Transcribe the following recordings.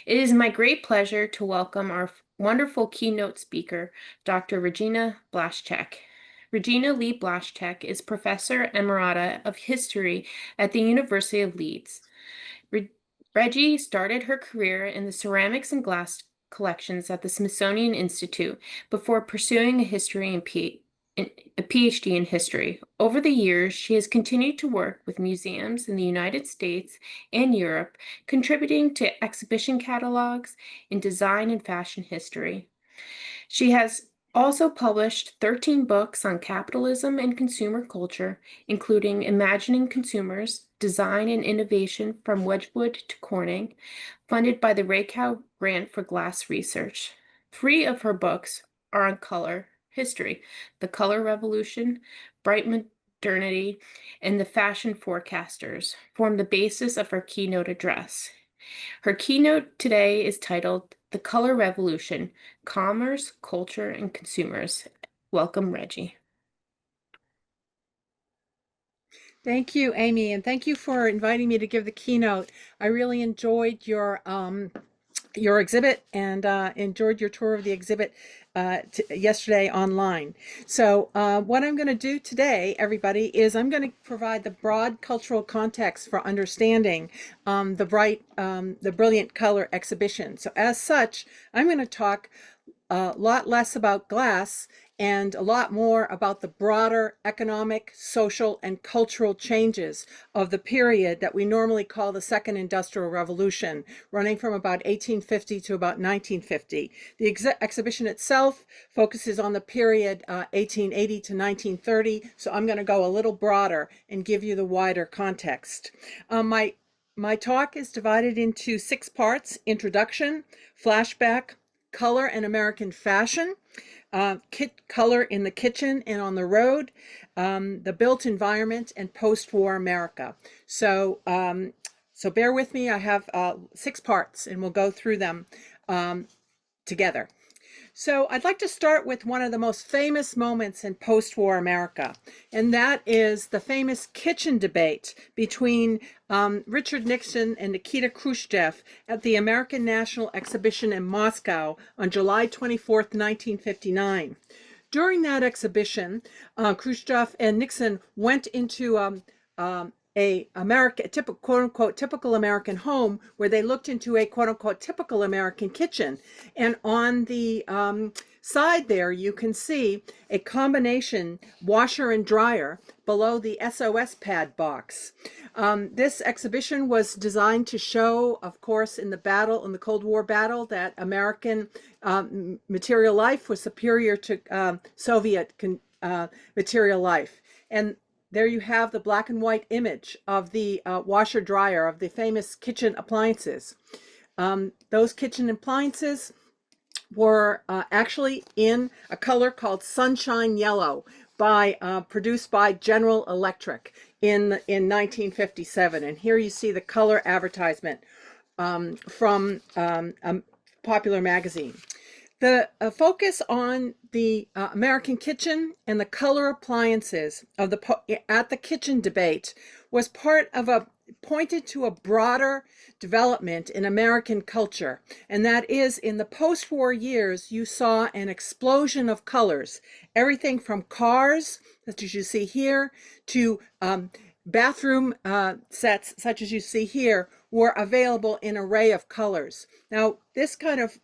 It is my great pleasure to welcome our wonderful keynote speaker, Dr. Regina Blaszczak. Regina Lee Blaszczak is Professor Emerita of History at the University of Leeds. Reggie started her career in the ceramics and glass collections at the Smithsonian Institute before pursuing a PhD in history. Over the years, she has continued to work with museums in the United States and Europe, contributing to exhibition catalogs in design and fashion history. She has also published 13 books on capitalism and consumer culture, including Imagining Consumers, Design and Innovation from Wedgwood to Corning, funded by the Raycow Grant for Glass Research. 3 of her books are on color history: The Color Revolution, Bright Modernity, and The Fashion Forecasters form the basis of her keynote address. Her keynote today is titled The Color Revolution: Commerce, Culture, and Consumers. Welcome, Reggie. Thank you, Amy, and thank you for inviting me to give the keynote. I really enjoyed your exhibit and enjoyed your tour of the exhibit yesterday online. So what I'm going to do today, everybody, is I'm going to provide the broad cultural context for understanding the Brilliant Color exhibition. So as such, I'm going to talk a lot less about glass and a lot more about the broader economic, social, and cultural changes of the period that we normally call the Second Industrial Revolution, running from about 1850 to about 1950. The exhibition itself focuses on the period 1880 to 1930, so I'm going to go a little broader and give you the wider context. My talk is divided into 6 parts: introduction, flashback, color and American fashion, color in the kitchen and on the road, the built environment, and post-war America. So bear with me. I have 6 parts, and we'll go through them together. So I'd like to start with one of the most famous moments in post-war America, and that is the famous kitchen debate between Richard Nixon and Nikita Khrushchev at the American National Exhibition in Moscow on July 24th, 1959. During that exhibition, Khrushchev and Nixon went into typical, quote unquote, typical American home, where they looked into a quote unquote typical American kitchen. And on the side there, you can see a combination washer and dryer below the SOS pad box. This exhibition was designed to show, of course, in the Cold War battle, that American material life was superior to Soviet material life. And there you have the black and white image of the washer dryer, of the famous kitchen appliances. Those kitchen appliances were actually in a color called Sunshine Yellow, produced by General Electric in 1957. And here you see the color advertisement from a popular magazine. The focus on the American kitchen and the color appliances at the kitchen debate was pointed to a broader development in American culture, and that is, in the post-war years, you saw an explosion of colors, everything from cars, such as you see here, to bathroom sets, such as you see here, were available in an array of colors. Now, this kind of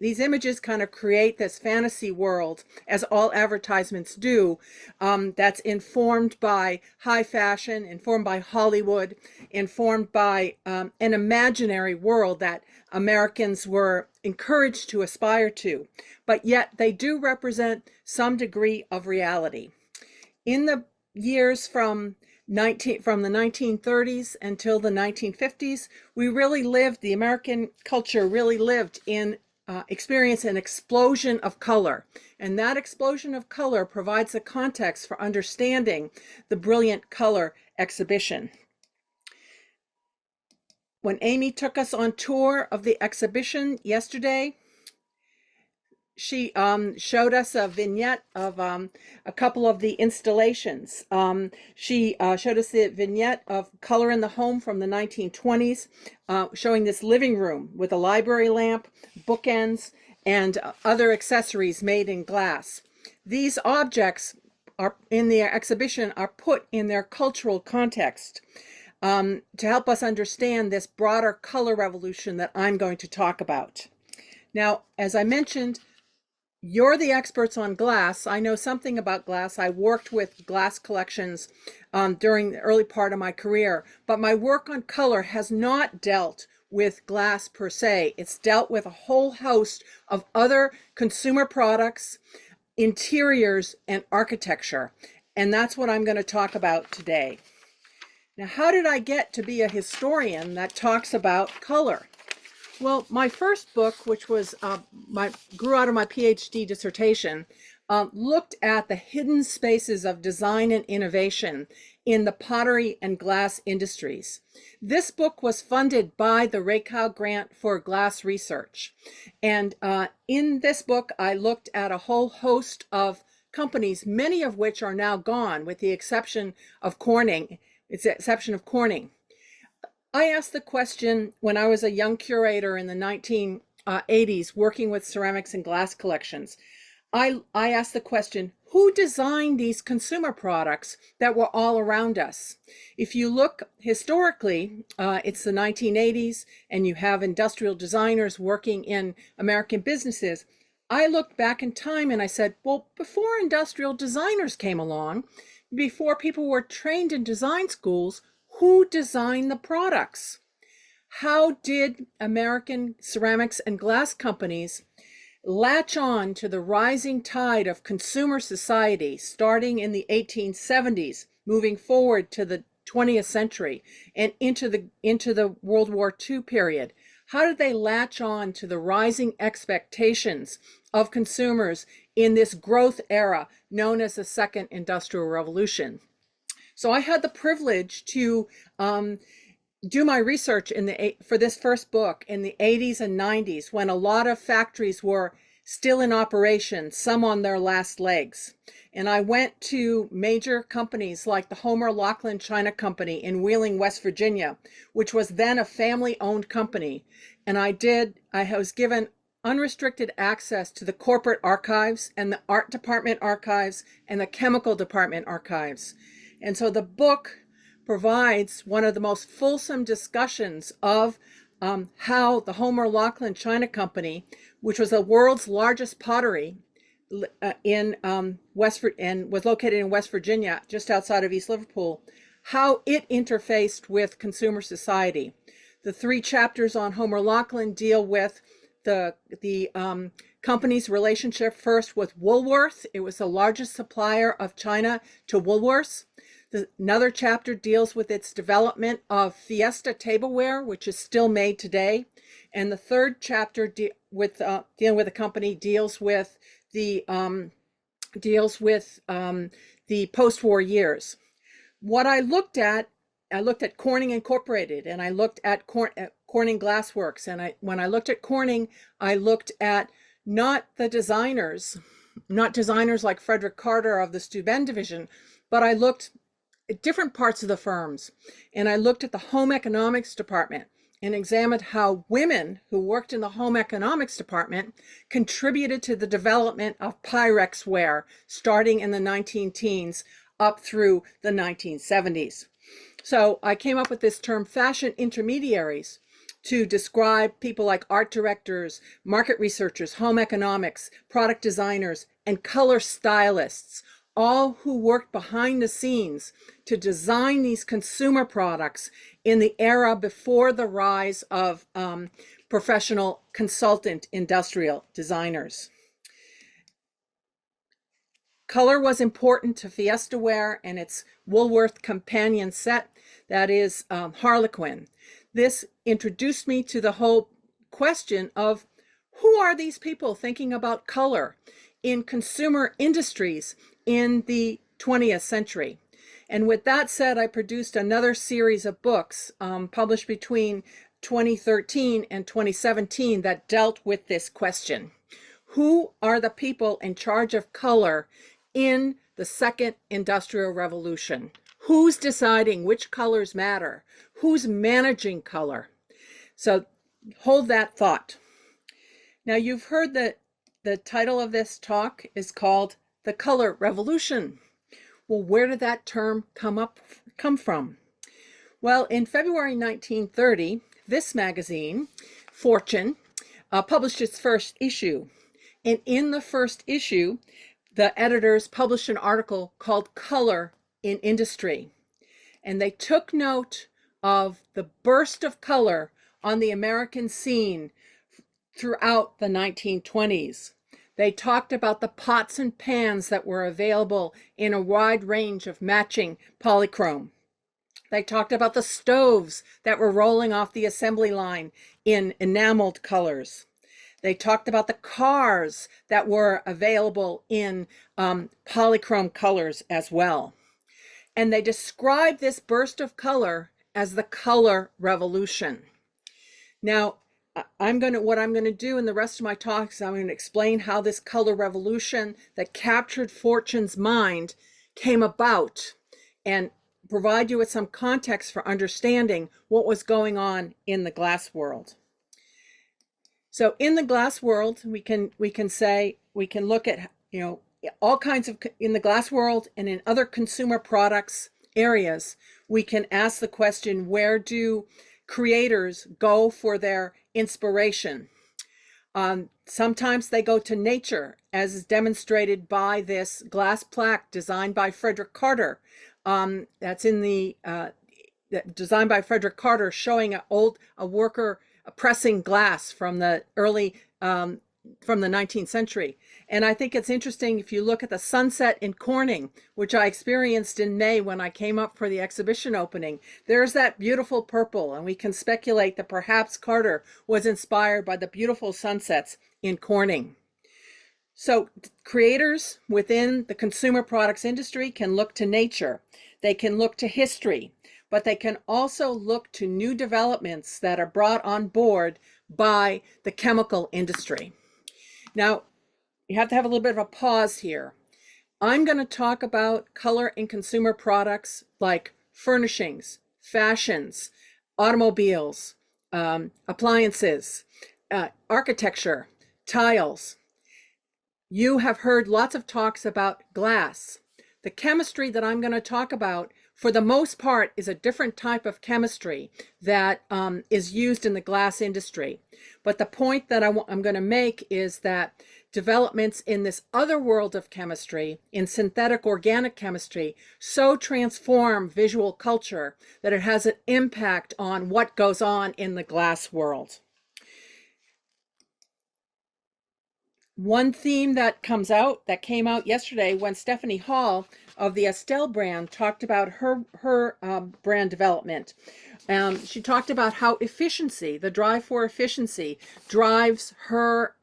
these images kind of create this fantasy world, as all advertisements do, that's informed by high fashion, informed by Hollywood, informed by an imaginary world that Americans were encouraged to aspire to, but yet they do represent some degree of reality. In the years from the 1930s until the 1950s, the American culture really lived in experience an explosion of color. And that explosion of color provides a context for understanding the Brilliant Color exhibition. When Amy took us on tour of the exhibition yesterday, she showed us a vignette of a couple of the installations. She showed us the vignette of Color in the Home from the 1920s, showing this living room with a library lamp, bookends, and other accessories made in glass. These objects are in the exhibition are put in their cultural context to help us understand this broader color revolution that I'm going to talk about. Now, as I mentioned, you're the experts on glass. I know something about glass. I worked with glass collections during the early part of my career, but my work on color has not dealt with glass per se. It's dealt with a whole host of other consumer products, interiors, and architecture. And that's what I'm going to talk about today. Now, how did I get to be a historian that talks about color? Well, my first book, which was grew out of my PhD dissertation, looked at the hidden spaces of design and innovation in the pottery and glass industries. This book was funded by the Raykow Grant for Glass Research. And in this book, I looked at a whole host of companies, many of which are now gone, with the exception of Corning. I asked the question when I was a young curator in the 1980s working with ceramics and glass collections. I asked the question, who designed these consumer products that were all around us? If you look historically, it's the 1980s, and you have industrial designers working in American businesses. I looked back in time and I said, well, before industrial designers came along, before people were trained in design schools, who designed the products? How did American ceramics and glass companies latch on to the rising tide of consumer society starting in the 1870s, moving forward to the 20th century and into the World War II period? How did they latch on to the rising expectations of consumers in this growth era known as the Second Industrial Revolution? So I had the privilege to do my research for this first book in the 80s and 90s, when a lot of factories were still in operation, some on their last legs. And I went to major companies like the Homer Laughlin China Company in Wheeling, West Virginia, which was then a family-owned company. And I was given unrestricted access to the corporate archives and the art department archives and the chemical department archives. And so the book provides one of the most fulsome discussions of how the Homer Laughlin China Company, which was the world's largest pottery and was located in West Virginia, just outside of East Liverpool, how it interfaced with consumer society. The 3 chapters on Homer Laughlin deal with the company's relationship first with Woolworth. It was the largest supplier of China to Woolworths. Another chapter deals with its development of Fiesta tableware, which is still made today. And the third chapter dealing with the company deals with the post-war years. What I looked at Corning Incorporated, and I looked at Corning Glassworks. And when I looked at Corning, I looked at not designers like Frederick Carter of the Steuben division, but I looked at different parts of the firms. And I looked at the home economics department and examined how women who worked in the home economics department contributed to the development of Pyrex ware starting in the 19-teens up through the 1970s. So I came up with this term fashion intermediaries to describe people like art directors, market researchers, home economics, product designers, and color stylists, all who worked behind the scenes to design these consumer products in the era before the rise of professional consultant industrial designers. Color was important to Fiesta ware and its Woolworth companion set, that is Harlequin. This introduced me to the whole question of who are these people thinking about color in consumer industries in the 20th century. And with that said, I produced another series of books published between 2013 and 2017 that dealt with this question. Who are the people in charge of color in the second industrial revolution? Who's deciding which colors matter? Who's managing color? So hold that thought. Now, you've heard that the title of this talk is called The Color Revolution. Well, where did that term come from? Well, in February 1930, this magazine, Fortune, published its first issue. And in the first issue, the editors published an article called Color in Industry. And they took note of the burst of color on the American scene throughout the 1920s. They talked about the pots and pans that were available in a wide range of matching polychrome. They talked about the stoves that were rolling off the assembly line in enameled colors. They talked about the cars that were available in polychrome colors as well. And they described this burst of color as the color revolution. Now, what I'm going to do in the rest of my talks, I'm going to explain how this color revolution that captured Fortune's mind came about and provide you with some context for understanding what was going on in the glass world. So in the glass world, we can look at, all kinds of, in the glass world and in other consumer products areas, we can ask the question, where do creators go for their inspiration? Sometimes they go to nature, as is demonstrated by this glass plaque designed by Frederick Carter. That's in the designed by Frederick Carter, showing a worker pressing glass from the early from the 19th century. And I think it's interesting if you look at the sunset in Corning, which I experienced in May when I came up for the exhibition opening. There's that beautiful purple, and we can speculate that perhaps Carter was inspired by the beautiful sunsets in Corning. So creators within the consumer products industry can look to nature. They can look to history, but they can also look to new developments that are brought on board by the chemical industry. Now, you have to have a little bit of a pause here. I'm going to talk about color in consumer products like furnishings, fashions, automobiles, appliances, architecture, tiles. You have heard lots of talks about glass. The chemistry that I'm going to talk about, for the most part, is a different type of chemistry that is used in the glass industry. But the point that I'm going to make is that developments in this other world of chemistry, in synthetic organic chemistry, so transform visual culture that it has an impact on what goes on in the glass world. One theme that came out yesterday when Stephanie Hall of the Estelle brand talked about her brand development. She talked about how efficiency, the drive for efficiency, drives her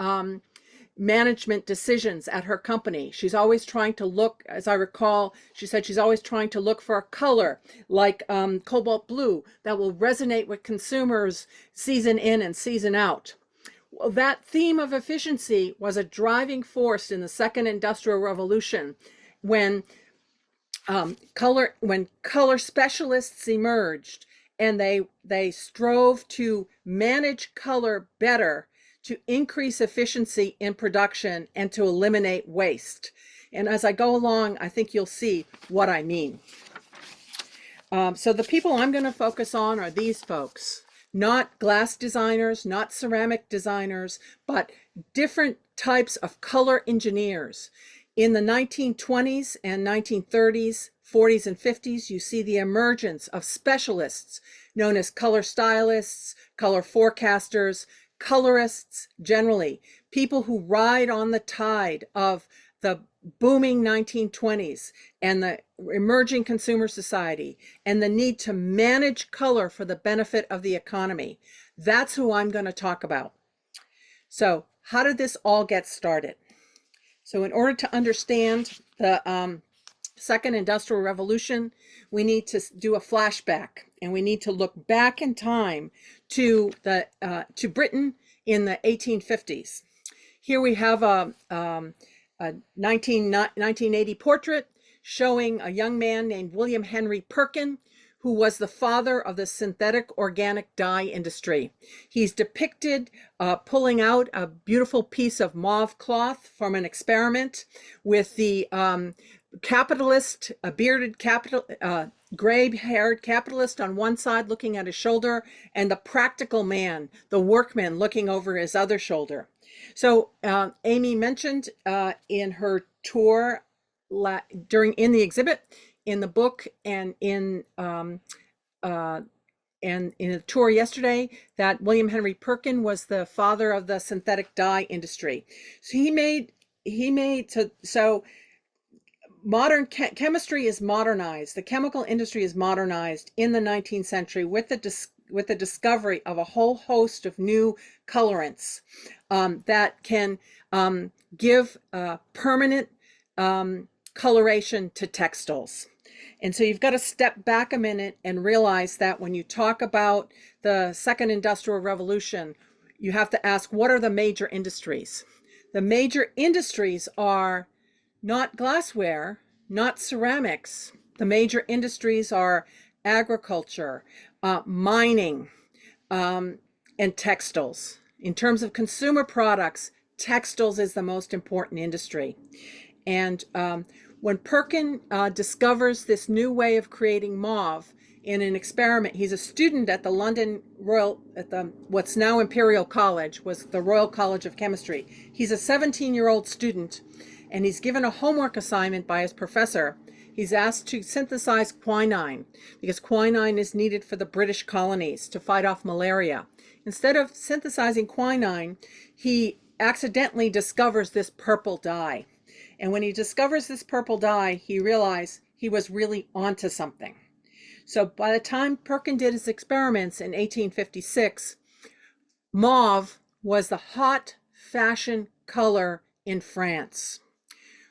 management decisions at her company. She's always trying to look, as I recall, she said she's always trying to look for a color like cobalt blue that will resonate with consumers season in and season out. Well, that theme of efficiency was a driving force in the second industrial revolution when color specialists emerged, and they strove to manage color better, to increase efficiency in production and to eliminate waste. And as I go along, I think you'll see what I mean. So the people I'm going to focus on are these folks. Not glass designers, not ceramic designers, but different types of color engineers. In the 1920s and 1930s, 40s, and 50s, you see the emergence of specialists known as color stylists, color forecasters, colorists generally, people who ride on the tide of the booming 1920s and the emerging consumer society and the need to manage color for the benefit of the economy. That's who I'm going to talk about. So how did this all get started? So in order to understand the second industrial revolution, we need to do a flashback, and we need to look back in time to Britain in the 1850s. Here we have a 1980 portrait showing a young man named William Henry Perkin, who was the father of the synthetic organic dye industry. He's depicted pulling out a beautiful piece of mauve cloth from an experiment with the capitalist, a bearded gray-haired capitalist on one side looking at his shoulder, and the practical man, the workman, looking over his other shoulder. So Amy mentioned in her tour in the exhibit, in the book, and in a tour yesterday, that William Henry Perkin was the father of the synthetic dye industry. So so modern chemistry is modernized. The chemical industry is modernized in the 19th century with the discovery of a whole host of new colorants that can give permanent coloration to textiles. And so you've got to step back a minute and realize that when you talk about the second industrial revolution, you have to ask, what are the major industries? The major industries are not glassware, not ceramics. The major industries are agriculture, mining, and textiles. In terms of consumer products, textiles is the most important industry. And when Perkin discovers this new way of creating mauve in an experiment, he's a student at the London Royal, what's now Imperial College, was the Royal College of Chemistry. He's a 17-year-old student, and he's given a homework assignment by his professor. He's asked to synthesize quinine because quinine is needed for the British colonies to fight off malaria. Instead of synthesizing quinine, he accidentally discovers this purple dye. And when he discovers this purple dye, he realized he was really onto something. So by the time Perkin did his experiments in 1856, mauve was the hot fashion color in France.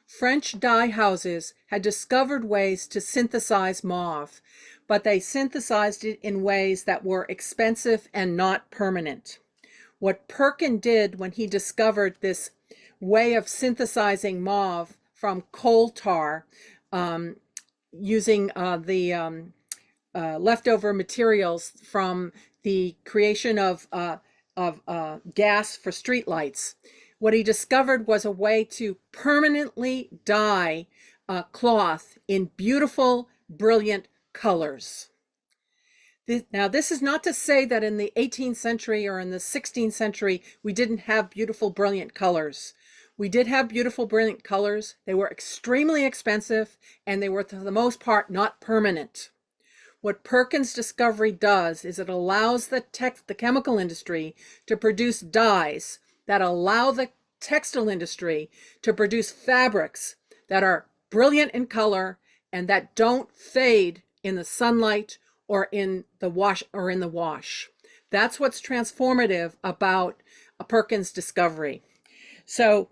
French dye houses had discovered ways to synthesize mauve, but they synthesized it in ways that were expensive and not permanent. What Perkin did when he discovered this way of synthesizing mauve from coal tar, using the leftover materials from the creation of gas for streetlights. What he discovered was a way to permanently dye cloth in beautiful, brilliant colors. Now, this is not to say that in the 18th century or in the 16th century, we didn't have beautiful, brilliant colors. We did have beautiful, brilliant colors. They were extremely expensive, and they were, for the most part, not permanent. What Perkin's discovery does is it allows the chemical industry to produce dyes that allow the textile industry to produce fabrics that are brilliant in color and that don't fade in the sunlight or in the wash. That's what's transformative about Perkin's discovery. So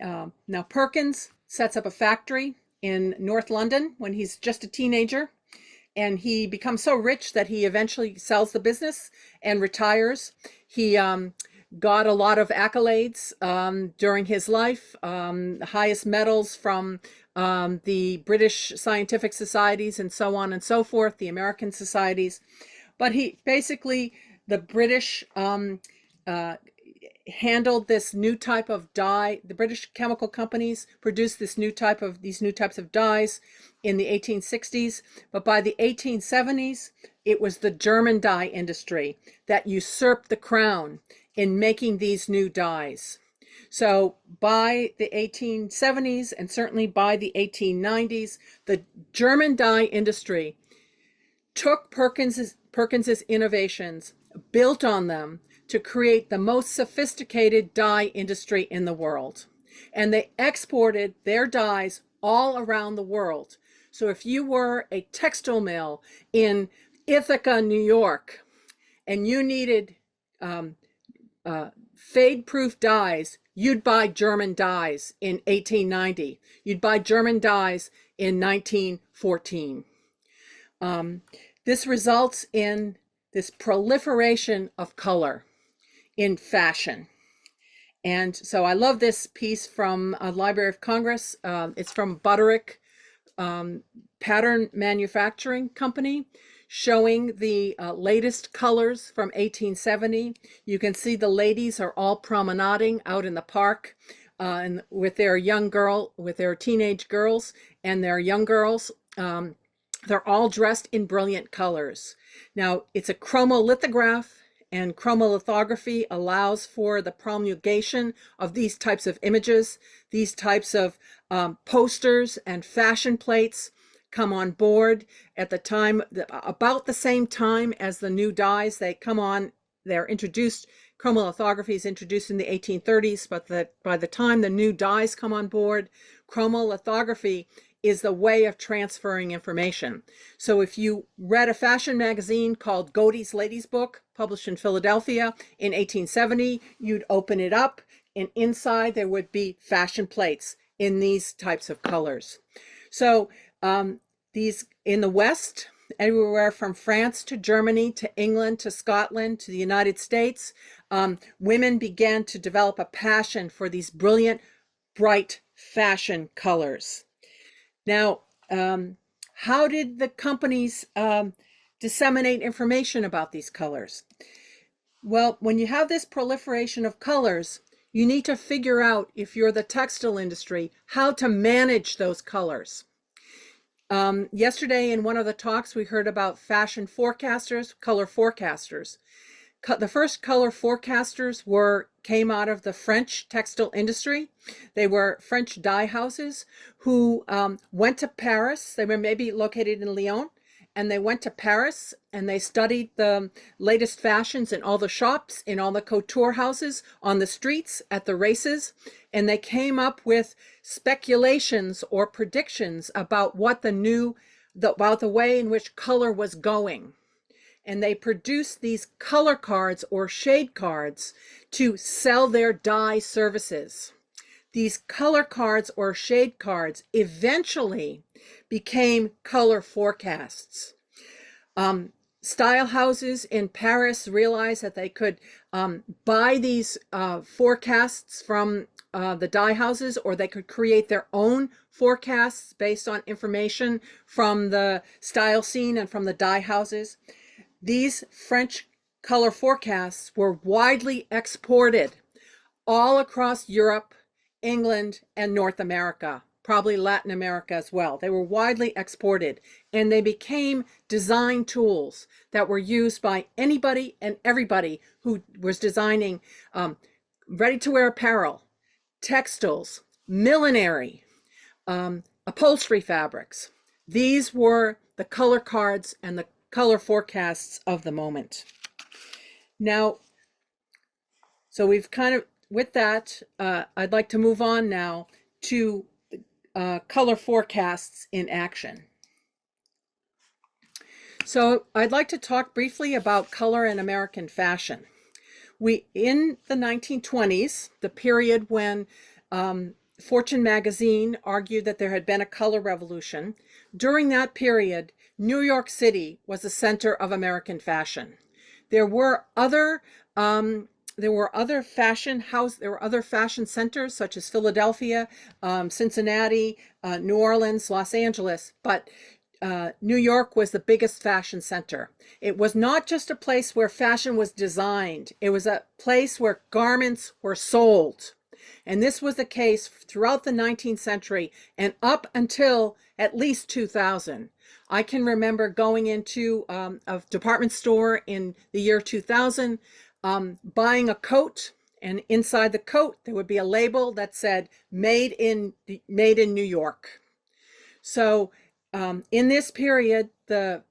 now Perkins sets up a factory in North London when he's just a teenager, and he becomes so rich that he eventually sells the business and retires. He got a lot of accolades during his life, the highest medals from the British scientific societies and so on and so forth, the American societies. But the British handled this new type of dye. The British chemical companies produced these new types of dyes in the 1860s, but by the 1870s, it was the German dye industry that usurped the crown in making these new dyes. So by the 1870s and certainly by the 1890s, the German dye industry took Perkins's innovations, built on them to create the most sophisticated dye industry in the world. And they exported their dyes all around the world. So if you were a textile mill in Ithaca, New York, and you needed fade-proof dyes, you'd buy German dyes in 1890. You'd buy German dyes in 1914. This results in this proliferation of color in fashion. And so I love this piece from Library of Congress. It's from Butterick Pattern Manufacturing Company, showing the latest colors from 1870. You can see the ladies are all promenading out in the park and with their with their teenage girls and their young girls. They're all dressed in brilliant colors. Now, it's a chromolithograph, and chromolithography allows for the promulgation of these types of images. These types of posters and fashion plates come on board at the time, about the same time as the new dyes. They come on, they're introduced. Chromolithography is introduced in the 1830s, but by the time the new dyes come on board, chromolithography is the way of transferring information. So if you read a fashion magazine called Godey's Ladies Book, published in Philadelphia in 1870, you'd open it up, and inside there would be fashion plates in these types of colors. So these in the West, everywhere from France to Germany to England to Scotland to the United States, women began to develop a passion for these brilliant, bright fashion colors. Now, how did the companies disseminate information about these colors? Well, when you have this proliferation of colors, you need to figure out, if you're the textile industry, how to manage those colors. Yesterday in one of the talks, we heard about fashion forecasters, color forecasters. The first color forecasters came out of the French textile industry. They were French dye houses who went to Paris. They were maybe located in Lyon, and they went to Paris and they studied the latest fashions in all the shops, in all the couture houses, on the streets, at the races, and they came up with speculations or predictions about about the way in which color was going. And they produced these color cards or shade cards to sell their dye services. These color cards or shade cards eventually became color forecasts. Style houses in Paris realized that they could buy these forecasts from the dye houses, or they could create their own forecasts based on information from the style scene and from the dye houses. These French color forecasts were widely exported all across Europe, England, and North America, probably Latin America as well. They were widely exported, and they became design tools that were used by anybody and everybody who was designing ready-to-wear apparel, textiles, millinery, upholstery fabrics. These were the color cards and the color forecasts of the moment. Now, so we've with that, I'd like to move on now to color forecasts in action. So I'd like to talk briefly about color in American fashion. In the 1920s, the period when Fortune magazine argued that there had been a color revolution, during that period, New York City was the center of American fashion. There were other fashion centers such as Philadelphia, Cincinnati, New Orleans, Los Angeles, but New York was the biggest fashion center. It was not just a place where fashion was designed. It was a place where garments were sold. And this was the case throughout the 19th century and up until at least 2000. I can remember going into a department store in the year 2000, buying a coat, and inside the coat there would be a label that said made in New York. So in this period, the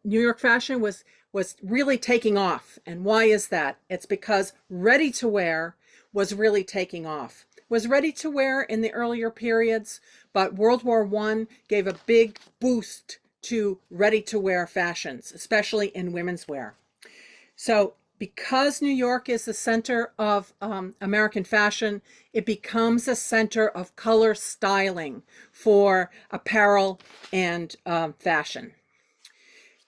New York fashion was really taking off. And why is that? It's because ready-to-wear was really taking off. Was ready-to-wear in the earlier periods, but World War I gave a big boost to ready-to-wear fashions, especially in women's wear. So because New York is the center of American fashion, it becomes a center of color styling for apparel and fashion.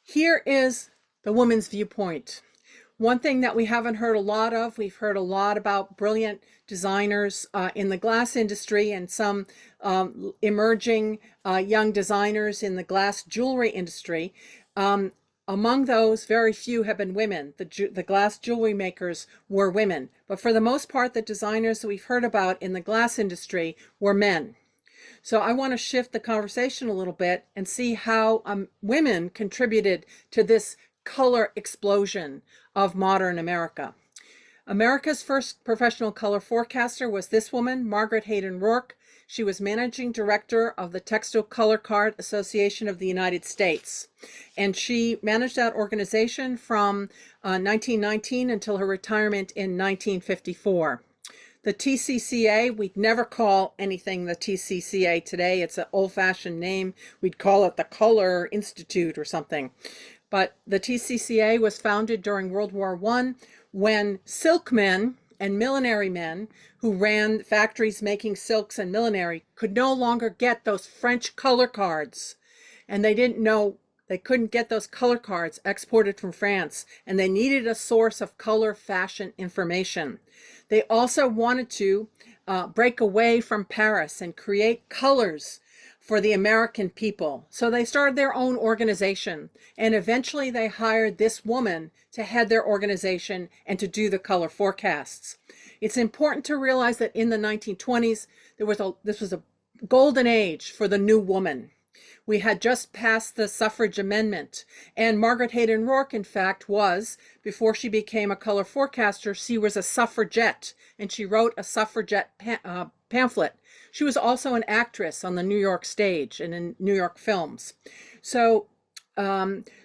Here is the woman's viewpoint. One thing that we haven't heard a lot of, we've heard a lot about brilliant designers in the glass industry and some emerging young designers in the glass jewelry industry. Among those, very few have been women. The glass jewelry makers were women. But for the most part, the designers that we've heard about in the glass industry were men. So I want to shift the conversation a little bit and see how women contributed to this color explosion of modern America. America's first professional color forecaster was this woman, Margaret Hayden Rourke. She was managing director of the Textile Color Card Association of the United States. And she managed that organization from 1919 until her retirement in 1954. The TCCA, we'd never call anything the TCCA today. It's an old-fashioned name. We'd call it the Color Institute or something. But the TCCA was founded during World War I when silkmen and millinery men who ran factories making silks and millinery could no longer get those French color cards. And they couldn't get those color cards exported from France, and they needed a source of color fashion information. They also wanted to break away from Paris and create colors for the American people. So they started their own organization, and eventually they hired this woman to head their organization and to do the color forecasts. It's important to realize that in the 1920s, this was a golden age for the new woman. We had just passed the suffrage amendment, and Margaret Hayden Rourke, in fact, before she became a color forecaster, she was a suffragette, and she wrote a suffragette pamphlet. She was also an actress on the New York stage and in New York films. So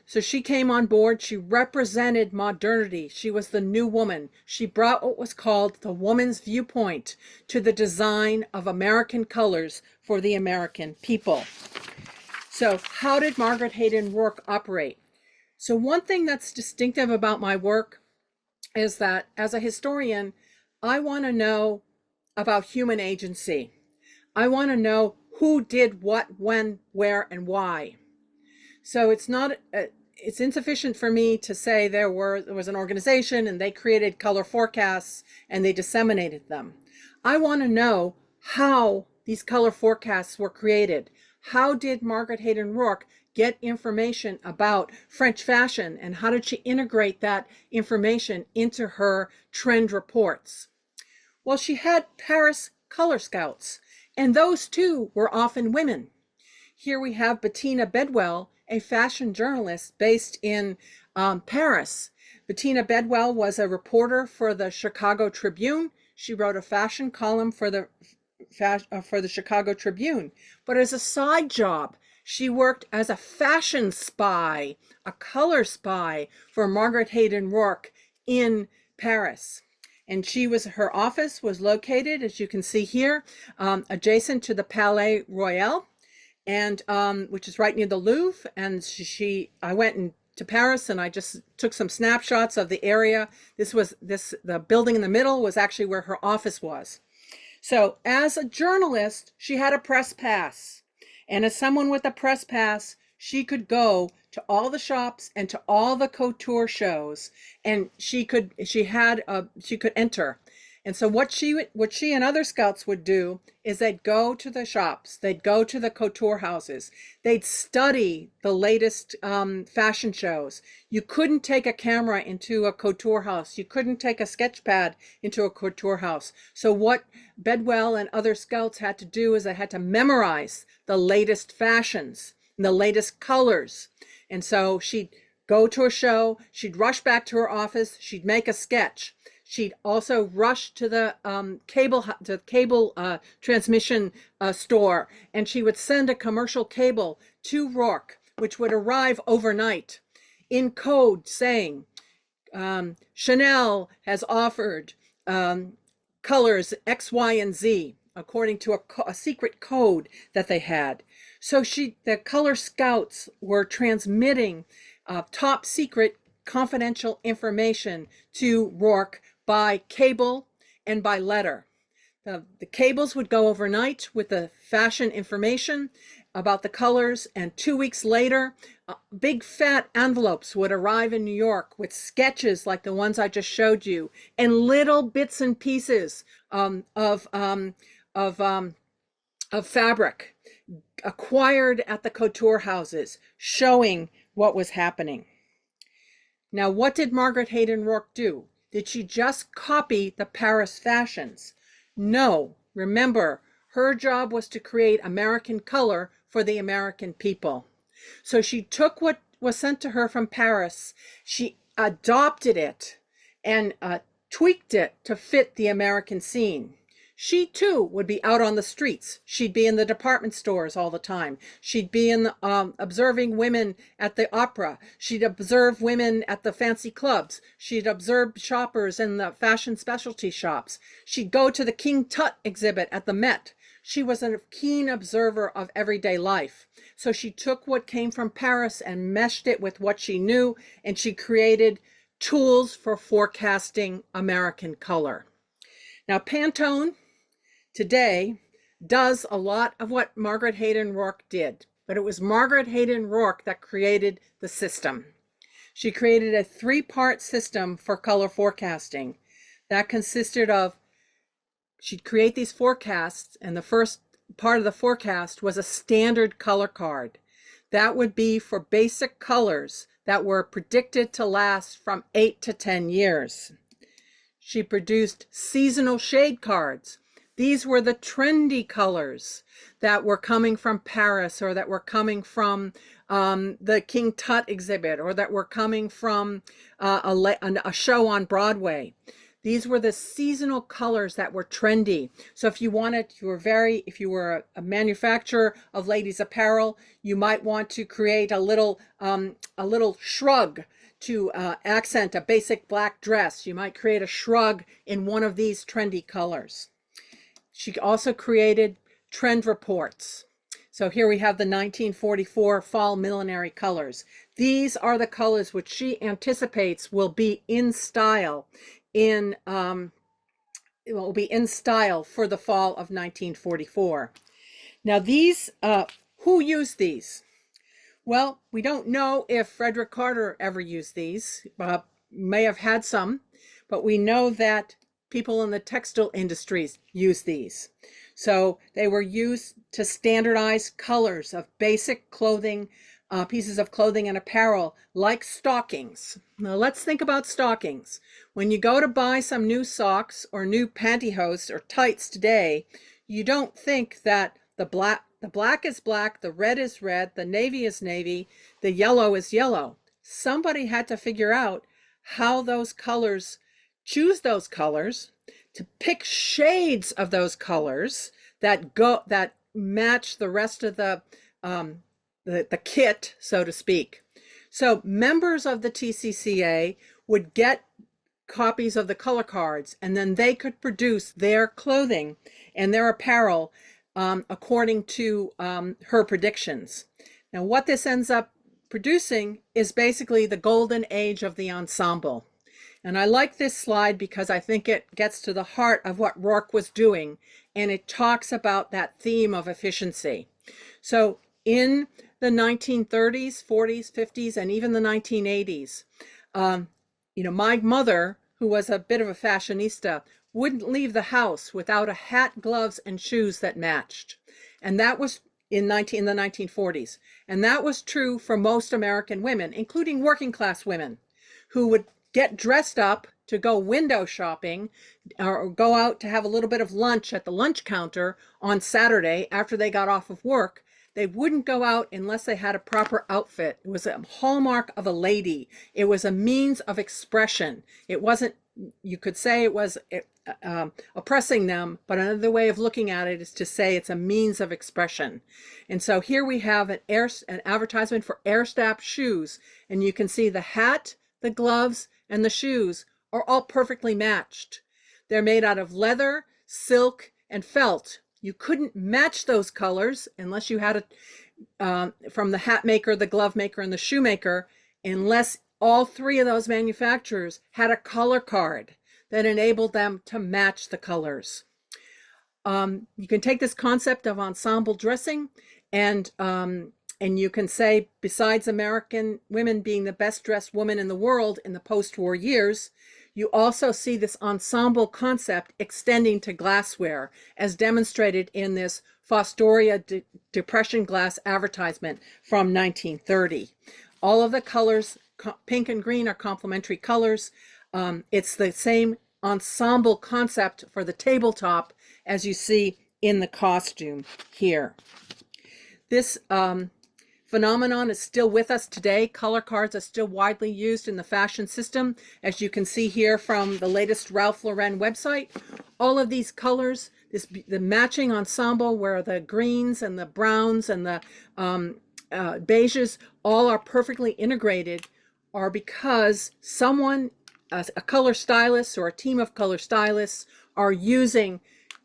she came on board. She represented modernity. She was the new woman. She brought what was called the woman's viewpoint to the design of American colors for the American people. So how did Margaret Hayden Rourke operate? So one thing that's distinctive about my work is that as a historian, I want to know about human agency. I want to know who did what, when, where, and why. So it's insufficient for me to say there was an organization and they created color forecasts and they disseminated them. I want to know how these color forecasts were created. How did Margaret Hayden Rourke get information about French fashion, and how did she integrate that information into her trend reports? Well, she had Paris color scouts, and those too were often women. Here we have Bettina Bedwell, a fashion journalist based in Paris. Bettina Bedwell was a reporter for the Chicago Tribune. She wrote a fashion column for the Chicago Tribune. But as a side job, she worked as a fashion spy, a color spy for Margaret Hayden Rourke in Paris. And her office was located, as you can see here, adjacent to the Palais Royal, and which is right near the Louvre. And I went to Paris and I just took some snapshots of the area. The building in the middle was actually where her office was. So as a journalist, she had a press pass. And as someone with a press pass, she could go to all the shops and to all the couture shows, and she could enter. And so what she and other scouts would do is they'd go to the shops, they'd go to the couture houses, they'd study the latest fashion shows. You couldn't take a camera into a couture house. You couldn't take a sketch pad into a couture house. So what Bedwell and other scouts had to do is they had to memorize the latest fashions, the latest colors. And so she'd go to a show, she'd rush back to her office, she'd make a sketch. She'd also rush to the cable transmission store, and she would send a commercial cable to Rourke, which would arrive overnight in code saying, Chanel has offered colors X, Y, and Z, according to a secret code that they had. So the color scouts were transmitting top secret confidential information to Rourke by cable and by letter. The cables would go overnight with the fashion information. about the colors, and 2 weeks later, big fat envelopes would arrive in New York with sketches like the ones I just showed you, and little bits and pieces of, of fabric acquired at the couture houses, showing what was happening. Now, what did Margaret Hayden Rourke do? Did she just copy the Paris fashions? No. Remember, her job was to create American color for the American people. So she took what was sent to her from Paris, she adopted it and tweaked it to fit the American scene. She too would be out on the streets. She'd be in the department stores all the time. She'd be in observing women at the opera. She'd observe women at the fancy clubs. She'd observe shoppers in the fashion specialty shops. She'd go to the King Tut exhibit at the Met. She was a keen observer of everyday life. So she took what came from Paris and meshed it with what she knew, and she created tools for forecasting American color. Now, Pantone today does a lot of what Margaret Hayden Rourke did, but it was Margaret Hayden Rourke that created the system. She created a 3-part system for color forecasting that consisted of, she'd create these forecasts, and the first part of the forecast was a standard color card. That would be for basic colors that were predicted to last from 8 to 10 years. She produced seasonal shade cards. These were the trendy colors that were coming from Paris, or that were coming from the King Tut exhibit, or that were coming from a show on Broadway. These were the seasonal colors that were trendy. So if you wanted, if you were a manufacturer of ladies apparel, you might want to create a little shrug to accent a basic black dress. You might create a shrug in one of these trendy colors. She also created trend reports. So here we have the 1944 fall millinery colors. These are the colors which she anticipates will be in style for the fall of 1944. Now these, who used these? Well, we don't know if Frederick Carter ever used these. May have had some, but we know that people in the textile industries use these. So they were used to standardize colors of basic clothing, pieces of clothing and apparel, like stockings. Now let's think about stockings. When you go to buy some new socks or new pantyhose or tights today, you don't think that the black is black, the red is red, the navy is navy, the yellow is yellow. Somebody had to figure out how those colors, choose those colors, to pick shades of those colors that match the rest of the kit, so to speak. So members of the TCCA would get copies of the color cards, and then they could produce their clothing and their apparel according to her predictions. Now, what this ends up producing is basically the golden age of the ensemble. And I like this slide because I think it gets to the heart of what Rourke was doing, and it talks about that theme of efficiency. So in the 1930s, 40s, 50s, and even the 1980s, my mother, who was a bit of a fashionista, wouldn't leave the house without a hat, gloves, and shoes that matched. And that was in the 1940s. And that was true for most American women, including working class women, who would get dressed up to go window shopping or go out to have a little bit of lunch at the lunch counter on Saturday after they got off of work. They wouldn't go out unless they had a proper outfit. It was a hallmark of a lady. It was a means of expression. It wasn't, you could say it was oppressing them, but another way of looking at it is to say it's a means of expression. And so here we have an advertisement for Airstap shoes, and you can see the hat, the gloves, and the shoes are all perfectly matched. They're made out of leather, silk, and felt. You couldn't match those colors unless you had from the hat maker, the glove maker, and the shoe maker, unless all three of those manufacturers had a color card that enabled them to match the colors. You can take this concept of ensemble dressing And and you can say, besides American women being the best dressed woman in the world in the post-war years, you also see this ensemble concept extending to glassware, as demonstrated in this Fostoria Depression glass advertisement from 1930. All of the colors, pink and green, are complementary colors. It's the same ensemble concept for the tabletop as you see in the costume here. This phenomenon is still with us today. Color cards are still widely used in the fashion system, as you can see here from the latest Ralph Lauren website. All of these colors, the matching ensemble where the greens and the browns and the beiges all are perfectly integrated, are because someone, a color stylist or a team of color stylists, are using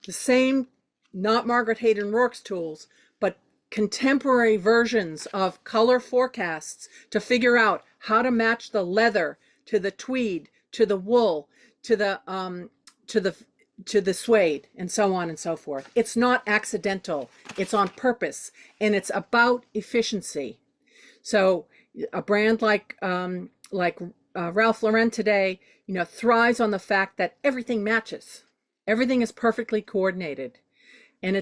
the same, not Margaret Hayden Rourke's tools, but contemporary versions of color forecasts to figure out how to match the leather to the tweed, to the wool, to the suede, and so on and so forth. It's not accidental. It's on purpose, and it's about efficiency. So a brand like Ralph Lauren today, thrives on the fact that everything matches. Everything is perfectly coordinated, and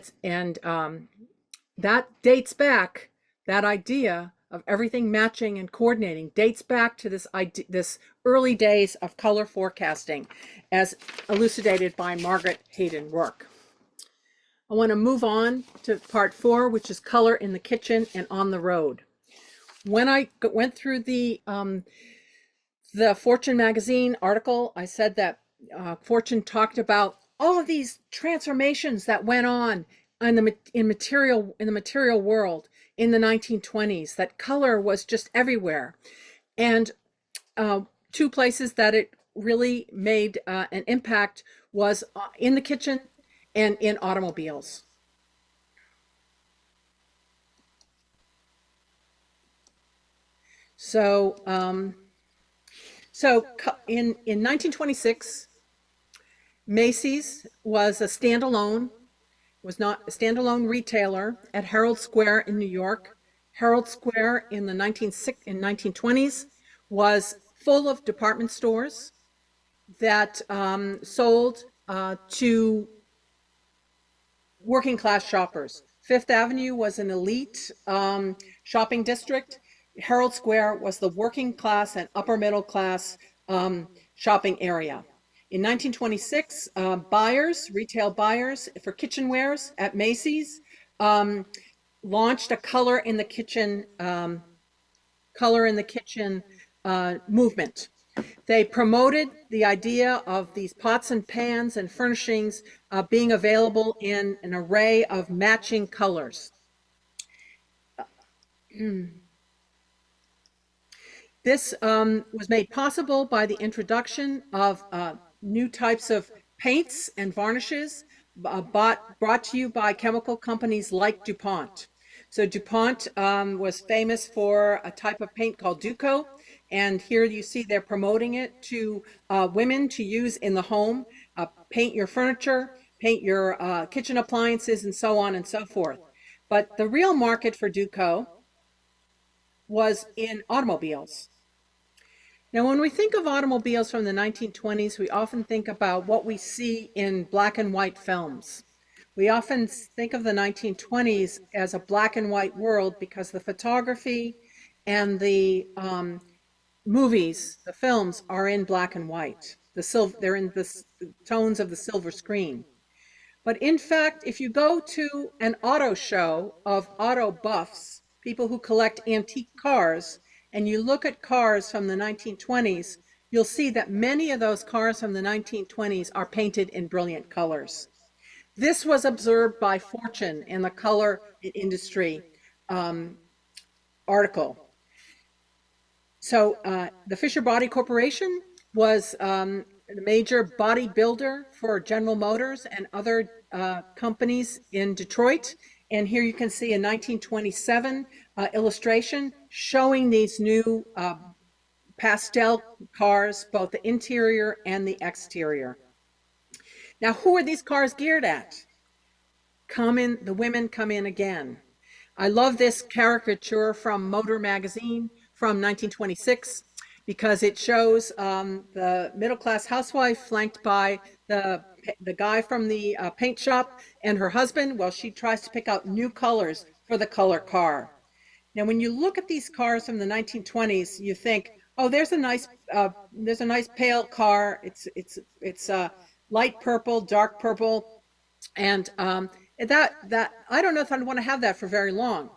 that dates back. That idea of everything matching and coordinating dates back to this early days of color forecasting, as elucidated by Margaret Hayden Rourke. I want to move on to part 4, which is color in the kitchen and on the road. When I went through the Fortune magazine article, I said that Fortune talked about all of these transformations that went on in the material world in the 1920s, that color was just everywhere. And 2 places that it really made an impact was in the kitchen and in automobiles. So in 1926, Macy's was not a standalone retailer at Herald Square in New York. Herald Square in the 1920s was full of department stores that sold to working class shoppers. Fifth Avenue was an elite shopping district. Herald Square was the working class and upper middle class shopping area. In 1926, retail buyers for kitchenwares at Macy's launched a color in the kitchen movement. They promoted the idea of these pots and pans and furnishings being available in an array of matching colors. This was made possible by the introduction of new types of paints and varnishes brought to you by chemical companies like DuPont. So DuPont was famous for a type of paint called Duco, and here you see they're promoting it to women to use in the home, paint your furniture, paint your kitchen appliances, and so on and so forth. But the real market for Duco was in automobiles. Now, when we think of automobiles from the 1920s, we often think about what we see in black and white films. We often think of the 1920s as a black and white world because the photography and the movies, the films, are in black and white. They're in the tones of the silver screen. But in fact, if you go to an auto show of auto buffs, people who collect antique cars, and you look at cars from the 1920s, you'll see that many of those cars from the 1920s are painted in brilliant colors. This was observed by Fortune in the color industry article. So the Fisher Body Corporation was a major body builder for General Motors and other companies in Detroit. And here you can see a 1927 illustration showing these new pastel cars, both the interior and the exterior. Now, who are these cars geared at? The women come in again. I love this caricature from Motor Magazine from 1926 because it shows the middle-class housewife flanked by the guy from the paint shop and her husband while she tries to pick out new colors for the color car. Now, when you look at these cars from the 1920s, you think, oh, there's a nice pale car. It's light purple, dark purple, and that I don't know if I'd want to have that for very long.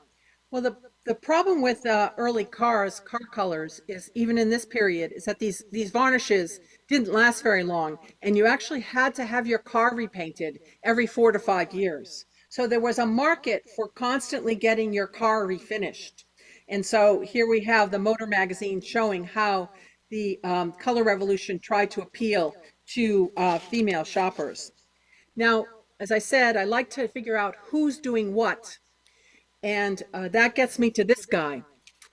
Well, the problem with early cars, car colors, is even in this period, is that these varnishes didn't last very long, and you actually had to have your car repainted every 4 to 5 years. So there was a market for constantly getting your car refinished. And so here we have the Motor Magazine showing how the color revolution tried to appeal to female shoppers. Now, as I said, I like to figure out who's doing what. And that gets me to this guy.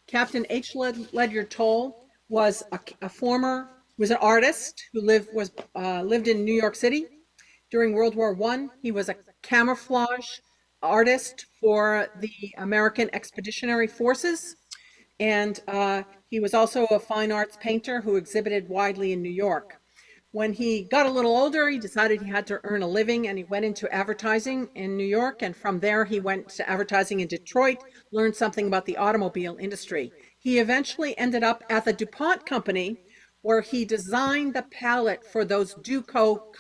Captain H. Ledyard Toll was was an artist who lived in New York City during World War I. He was a camouflage artist for the American Expeditionary Forces. And he was also a fine arts painter who exhibited widely in New York. When he got a little older, he decided he had to earn a living and he went into advertising in New York. And from there, he went to advertising in Detroit, learned something about the automobile industry. He eventually ended up at the DuPont company where he designed the palette for those Duco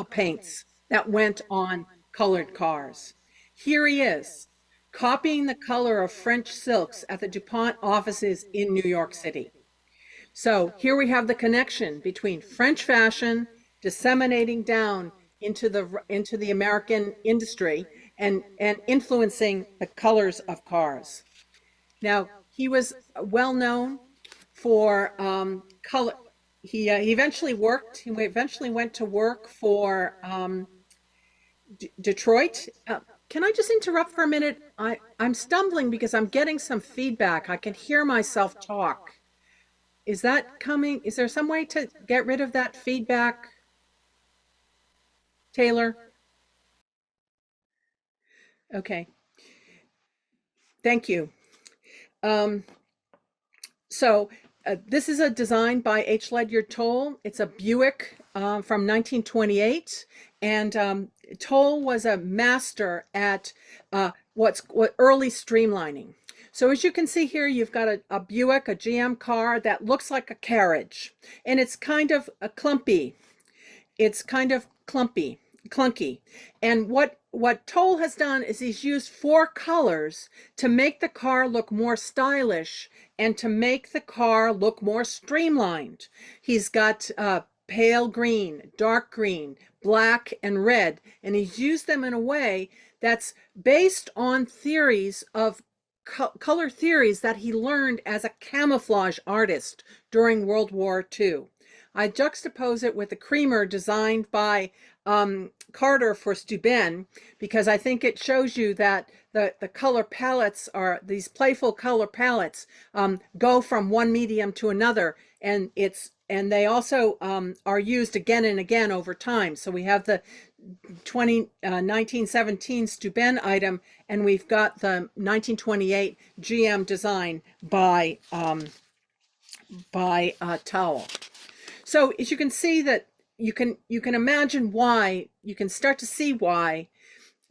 paints that went on colored cars. Here he is, copying the color of French silks at the DuPont offices in New York City. So here we have the connection between French fashion disseminating down into the American industry and influencing the colors of cars. Now, he was well known for color. He eventually went to work for Detroit. Can I just interrupt for a minute? I'm stumbling because I'm getting some feedback. I can hear myself talk. Is that coming? Is there some way to get rid of that feedback, Taylor? Okay, thank you. Um, so this is a design by H. Ledyard Toll. It's a Buick from 1928, and Toll was a master at what early streamlining. So as you can see here, you've got a Buick, a GM car that looks like a carriage, and it's kind of a clumpy. It's kind of clunky. And what Toll has done is he's used 4 colors to make the car look more stylish and to make the car look more streamlined. He's got pale green, dark green, black, and red, and he's used them in a way that's based on theories of color theories that he learned as a camouflage artist during World War II. I juxtapose it with the creamer designed by Carter for Steuben because I think it shows you that the color palettes are these playful color palettes go from one medium to another, and they also are used again and again over time. So we have the 1917 Steuben item, and we've got the 1928 GM design by Towel. So as you can see that you can imagine why, you can start to see why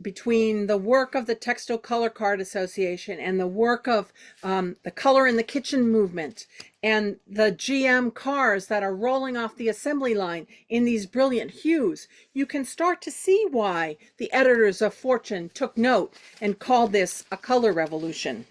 between the work of the Textile Color Card Association and the work of the Color in the Kitchen movement and the GM cars that are rolling off the assembly line in these brilliant hues, you can start to see why the editors of Fortune took note and called this a color revolution.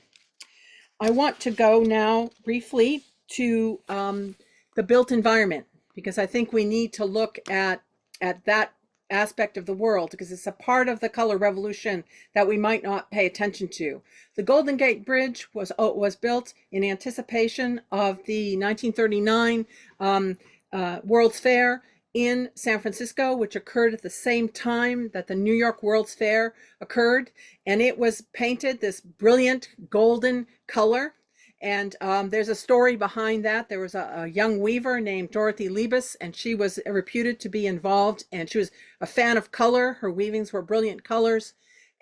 I want to go now briefly to the built environment, because I think we need to look at that aspect of the world because it's a part of the color revolution that we might not pay attention to. The Golden Gate Bridge was built in anticipation of the 1939 World's Fair in San Francisco, which occurred at the same time that the New York World's Fair occurred, and it was painted this brilliant golden color. And there's a story behind that. There was a young weaver named Dorothy Liebes, and she was reputed to be involved, and she was a fan of color. Her weavings were brilliant colors.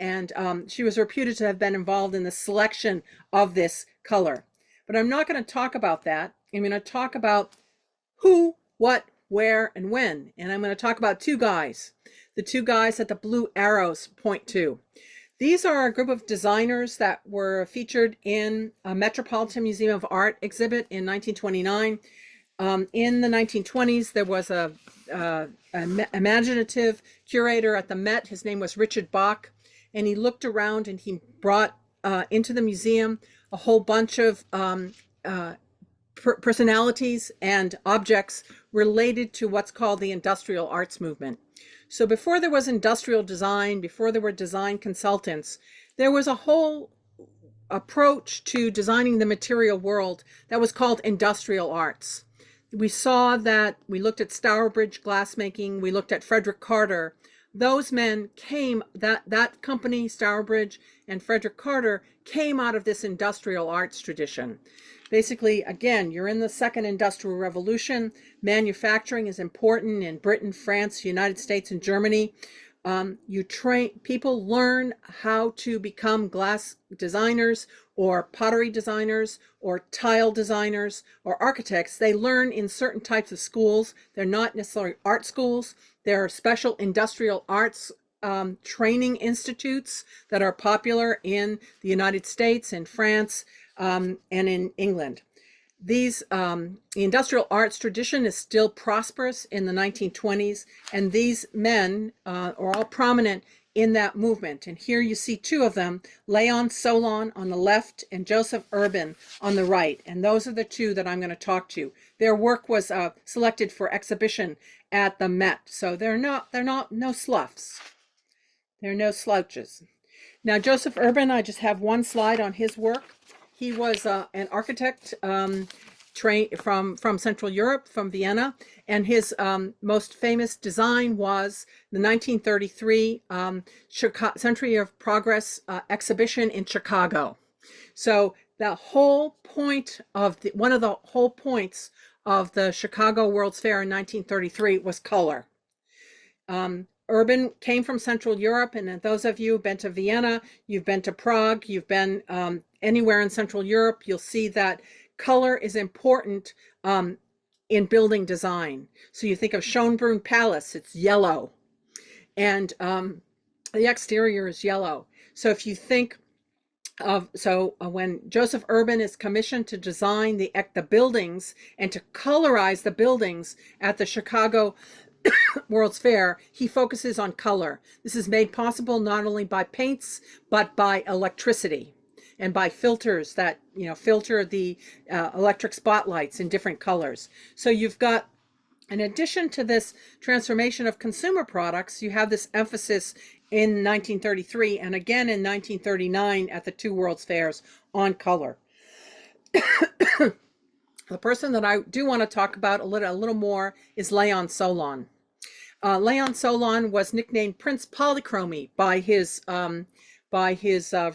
And she was reputed to have been involved in the selection of this color. But I'm not going to talk about that. I'm going to talk about who, what, where, and when. And I'm going to talk about two guys, the two guys that the blue arrows point to. These are a group of designers that were featured in a Metropolitan Museum of Art exhibit in 1929. In the 1920s, there was a imaginative curator at the Met. His name was Richard Bach, and he looked around and he brought into the museum a whole bunch of personalities and objects related to what's called the industrial arts movement. So before there was industrial design, before there were design consultants, there was a whole approach to designing the material world that was called industrial arts. We saw that, we looked at Stourbridge glassmaking, we looked at Frederick Carter. Those men came, that company, Stourbridge and Frederick Carter, came out of this industrial arts tradition. Basically, again, you're in the second industrial revolution. Manufacturing is important in Britain, France, United States, and Germany. People learn how to become glass designers or pottery designers or tile designers or architects. They learn in certain types of schools. They're not necessarily art schools. There are special industrial arts training institutes that are popular in the United States and France and in England. The industrial arts tradition is still prosperous in the 1920s, and these men are all prominent in that movement. And here you see two of them, Léon Solon on the left and Joseph Urban on the right. And those are the two that I'm going to talk to. Their work was selected for exhibition at the Met. So they're no sloughs. They're no slouches. Now, Joseph Urban, I just have one slide on his work. He was an architect trained from Central Europe, from Vienna, and his most famous design was the 1933 Century of Progress exhibition in Chicago. So the whole point of one of the whole points of the Chicago World's Fair in 1933 was color. Urban came from Central Europe, and those of you who've been to Vienna, you've been to Prague, you've been anywhere in Central Europe, you'll see that color is important in building design. So you think of Schönbrunn Palace, it's yellow, and the exterior is yellow. So if you think of, when Joseph Urban is commissioned to design the buildings and to colorize the buildings at the Chicago World's Fair, he focuses on color. This is made possible not only by paints, but by electricity and by filters that, filter the electric spotlights in different colors. So you've got, in addition to this transformation of consumer products, you have this emphasis in 1933 and again in 1939 at the two World's Fairs on color. The person that I do want to talk about a little more is Léon Solon. Léon Solon was nicknamed Prince Polychromy by his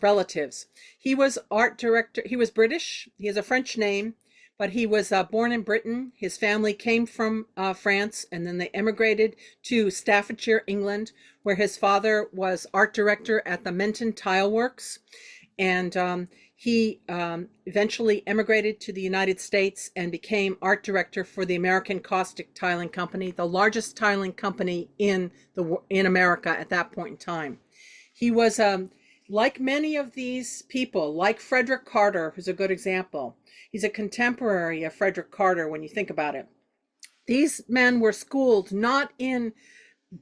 relatives. He was art director. He was British. He has a French name, but he was born in Britain. His family came from France, and then they emigrated to Staffordshire, England, where his father was art director at the Menton Tile Works. And he eventually emigrated to the United States and became art director for the American Caustic Tiling Company, the largest tiling company in America at that point in time. He was, like many of these people, like Frederick Carter, who's a good example. He's a contemporary of Frederick Carter when you think about it. These men were schooled not in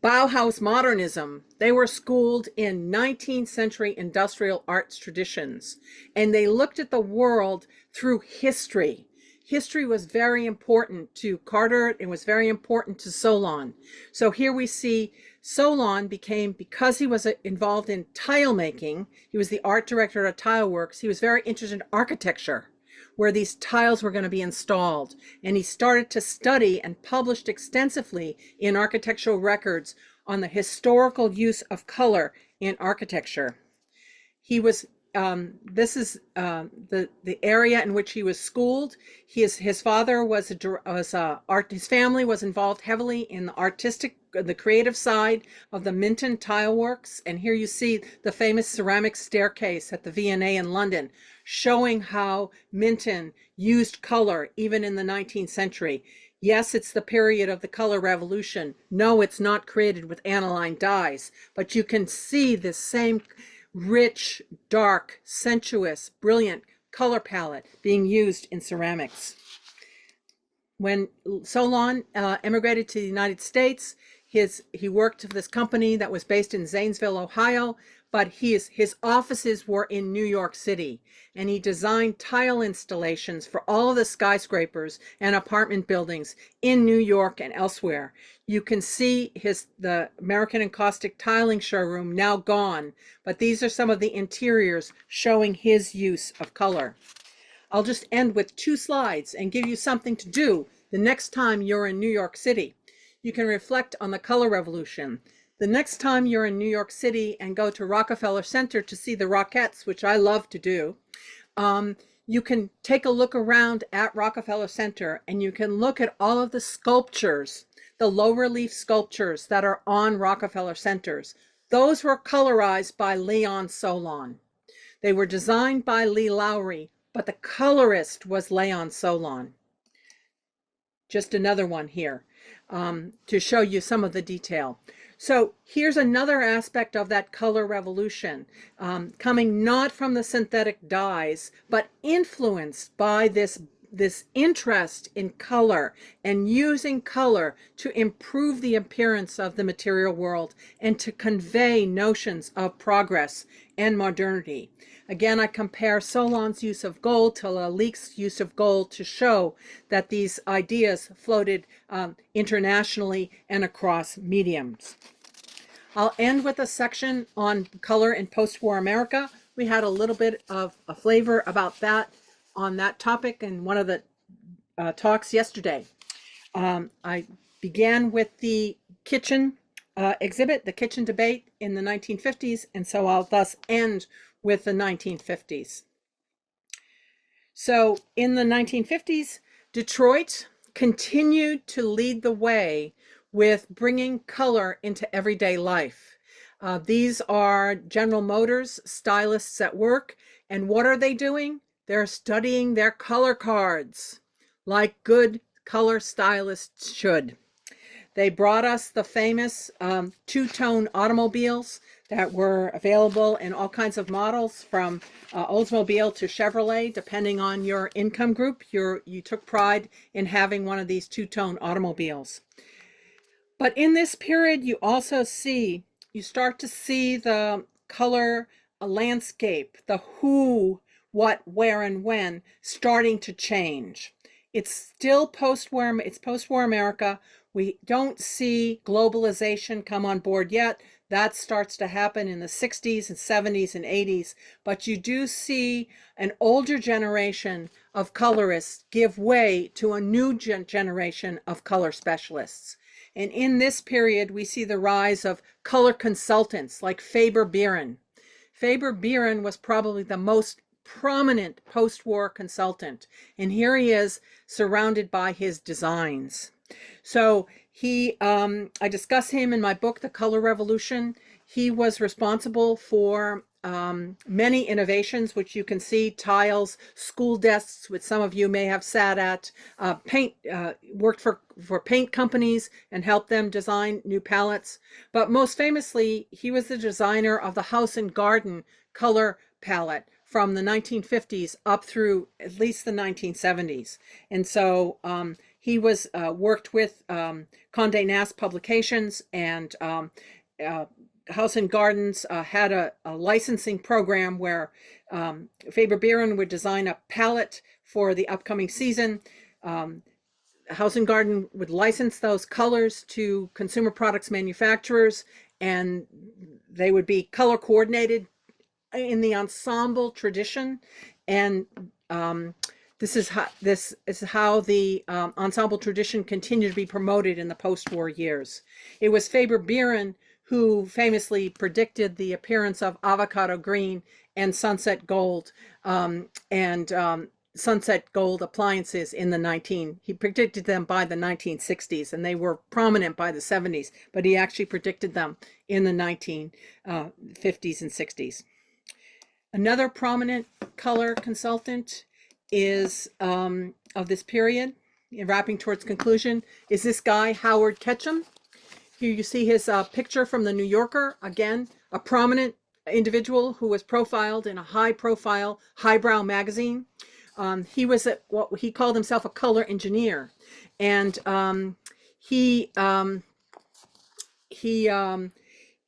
Bauhaus modernism. They were schooled in 19th century industrial arts traditions, and they looked at the world through history. History was very important to Carter. It was very important to Solon. So here we see Solon because he was involved in tile making, he was the art director at Tile Works, he was very interested in architecture, where these tiles were going to be installed. And he started to study and published extensively in architectural records on the historical use of color in architecture. He was, this is the area in which he was schooled. His father his family was involved heavily in the artistic the creative side of the Minton Tile Works. And here you see the famous ceramic staircase at the V&A in London, showing how Minton used color even in the 19th century. Yes, it's the period of the color revolution. No, it's not created with aniline dyes, but you can see this same rich, dark, sensuous, brilliant color palette being used in ceramics. When Solon emigrated to the United States, he worked for this company that was based in Zanesville, Ohio, but his offices were in New York City, and he designed tile installations for all of the skyscrapers and apartment buildings in New York and elsewhere. You can see the American Encaustic Tiling showroom now gone, but these are some of the interiors showing his use of color. I'll just end with 2 slides and give you something to do the next time you're in New York City. You can reflect on the color revolution. The next time you're in New York City and go to Rockefeller Center to see the Rockettes, which I love to do, you can take a look around at Rockefeller Center, and you can look at all of the sculptures, the low relief sculptures that are on Rockefeller Centers. Those were colorized by Leon Solon. They were designed by Lee Lowry, but the colorist was Leon Solon. Just another one here to show you some of the detail. So here's another aspect of that color revolution, coming not from the synthetic dyes, but influenced by this interest in color and using color to improve the appearance of the material world and to convey notions of progress and modernity. Again, I compare Solon's use of gold to Lalique's use of gold to show that these ideas floated internationally and across mediums. I'll end with a section on color in post-war America. We had a little bit of a flavor about that on that topic in one of the talks yesterday. I began with the kitchen exhibit, the kitchen debate in the 1950s, and so I'll thus end with the 1950s. So in the 1950s, Detroit continued to lead the way with bringing color into everyday life. These are General Motors stylists at work, and what are they doing? They're studying their color cards like good color stylists should. They brought us the famous two-tone automobiles that were available in all kinds of models, from Oldsmobile to Chevrolet, depending on your income group. You took pride in having one of these two-tone automobiles. But in this period, you start to see the color landscape, the who, what, where, and when starting to change. It's still post-war America. We don't see globalization come on board yet. That starts to happen in the 60s and 70s and 80s. But you do see an older generation of colorists give way to a new generation of color specialists. And in this period, we see the rise of color consultants like Faber Biren. Faber Biren was probably the most prominent post-war consultant. And here he is surrounded by his designs. So I discuss him in my book, The Color Revolution. He was responsible for many innovations, which you can see: tiles, school desks, which some of you may have sat at, worked for paint companies and helped them design new palettes. But most famously, he was the designer of the House and Garden color palette from the 1950s up through at least the 1970s. And so he was worked with Condé Nast Publications, and House and Gardens had a licensing program where Faber Biren would design a palette for the upcoming season. House and Garden would license those colors to consumer products manufacturers, and they would be color coordinated in the ensemble tradition. And this is how the ensemble tradition continued to be promoted in the post-war years. It was Faber Biren who famously predicted the appearance of avocado green and sunset gold, and sunset gold appliances in he predicted them by the 1960s, and they were prominent by the 70s, but he actually predicted them in the 1950s and 60s. Another prominent color consultant is of this period, wrapping towards conclusion, is this guy, Howard Ketchum. Here you see his picture from the New Yorker, again, a prominent individual who was profiled in a high-profile, highbrow magazine. He was what he called himself a color engineer, and he um, he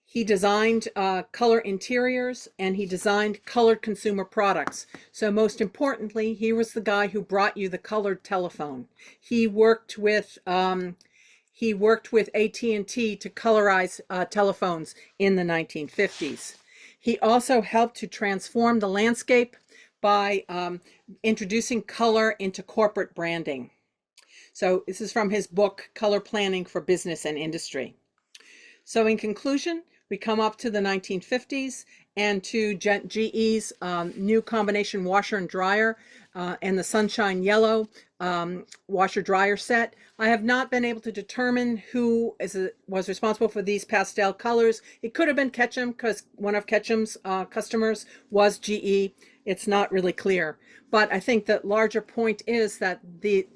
he designed color interiors, and he designed colored consumer products. So most importantly, he was the guy who brought you the colored telephone. He worked with AT&T to colorize telephones in the 1950s. He also helped to transform the landscape by introducing color into corporate branding. So this is from his book, Color Planning for Business and Industry. So in conclusion, we come up to the 1950s and to GE's new combination washer and dryer and the Sunshine Yellow washer dryer set. I have not been able to determine who was responsible for these pastel colors. It could have been Ketchum, because one of Ketchum's customers was GE. It's not really clear. But I think the larger point is that the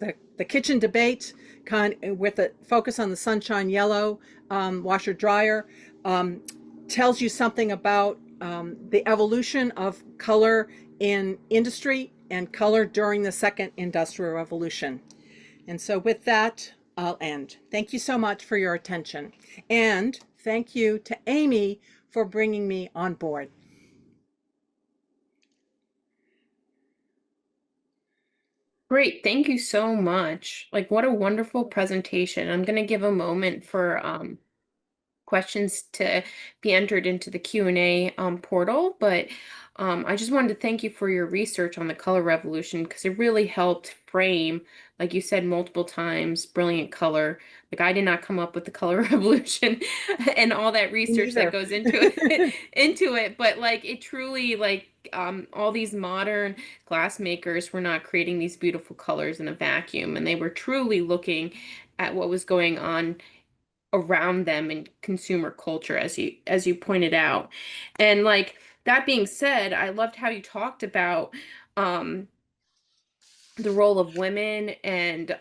kitchen debate, with a focus on the Sunshine Yellow washer dryer, tells you something about the evolution of color in industry and color during the second industrial revolution. And so with that, I'll end. Thank you so much for your attention. And thank you to Amy for bringing me on board. Great. Thank you so much. Like, what a wonderful presentation. I'm going to give a moment for questions to be entered into the Q&A portal, but I just wanted to thank you for your research on the color revolution, because it really helped frame, like you said multiple times, brilliant color. Like, I did not come up with the color revolution and all that Me research that neither. goes into it, but like it truly, like all these modern glass makers were not creating these beautiful colors in a vacuum, and they were truly looking at what was going on around them in consumer culture, as you pointed out. And like that being said, I loved how you talked about um the role of women and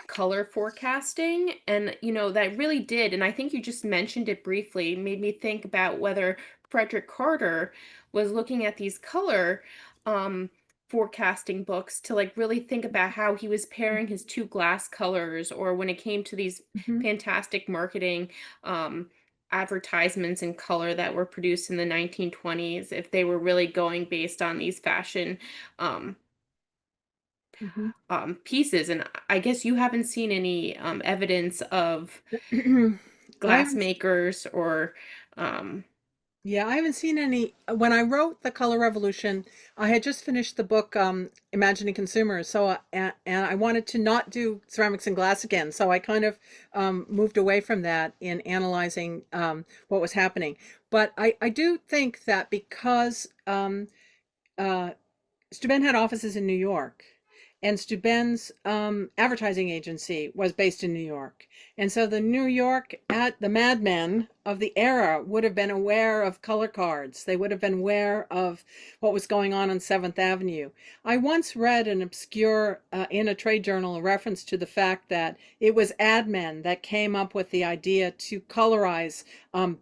color forecasting. And that really did, and I think you just mentioned it briefly, made me think about whether Frederick Carter was looking at these color um forecasting books to like really think about how he was pairing his two glass colors, or when it came to these Mhm, fantastic marketing um advertisements in color that were produced in the 1920s, if they were really going based on these fashion um mhm. pieces. And I guess you haven't seen any evidence of I glass haven't, makers or um, yeah, I haven't seen any. When I wrote The Color Revolution, I had just finished the book Imagining Consumers. So, and I wanted to not do ceramics and glass again. So I kind of moved away from that in analyzing what was happening. But I do think that because uh, Steuben had offices in New York, and Steuben's advertising agency was based in New York. And so the New York the madmen of the era would have been aware of color cards. They would have been aware of what was going on 7th Avenue. I once read an obscure, in a trade journal, a reference to the fact that it was ad men that came up with the idea to colorize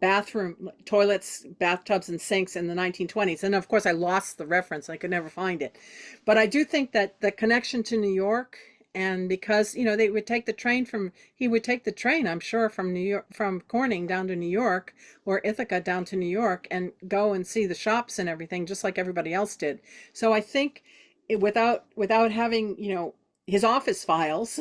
bathroom toilets, bathtubs, and sinks in the 1920s. And of course, I lost the reference. I could never find it. But I do think that the connection to New York, and because they would take the train he would take the train, I'm sure, from New York, from Corning down to New York, or Ithaca down to New York, and go and see the shops and everything, just like everybody else did. So I think without having his office files,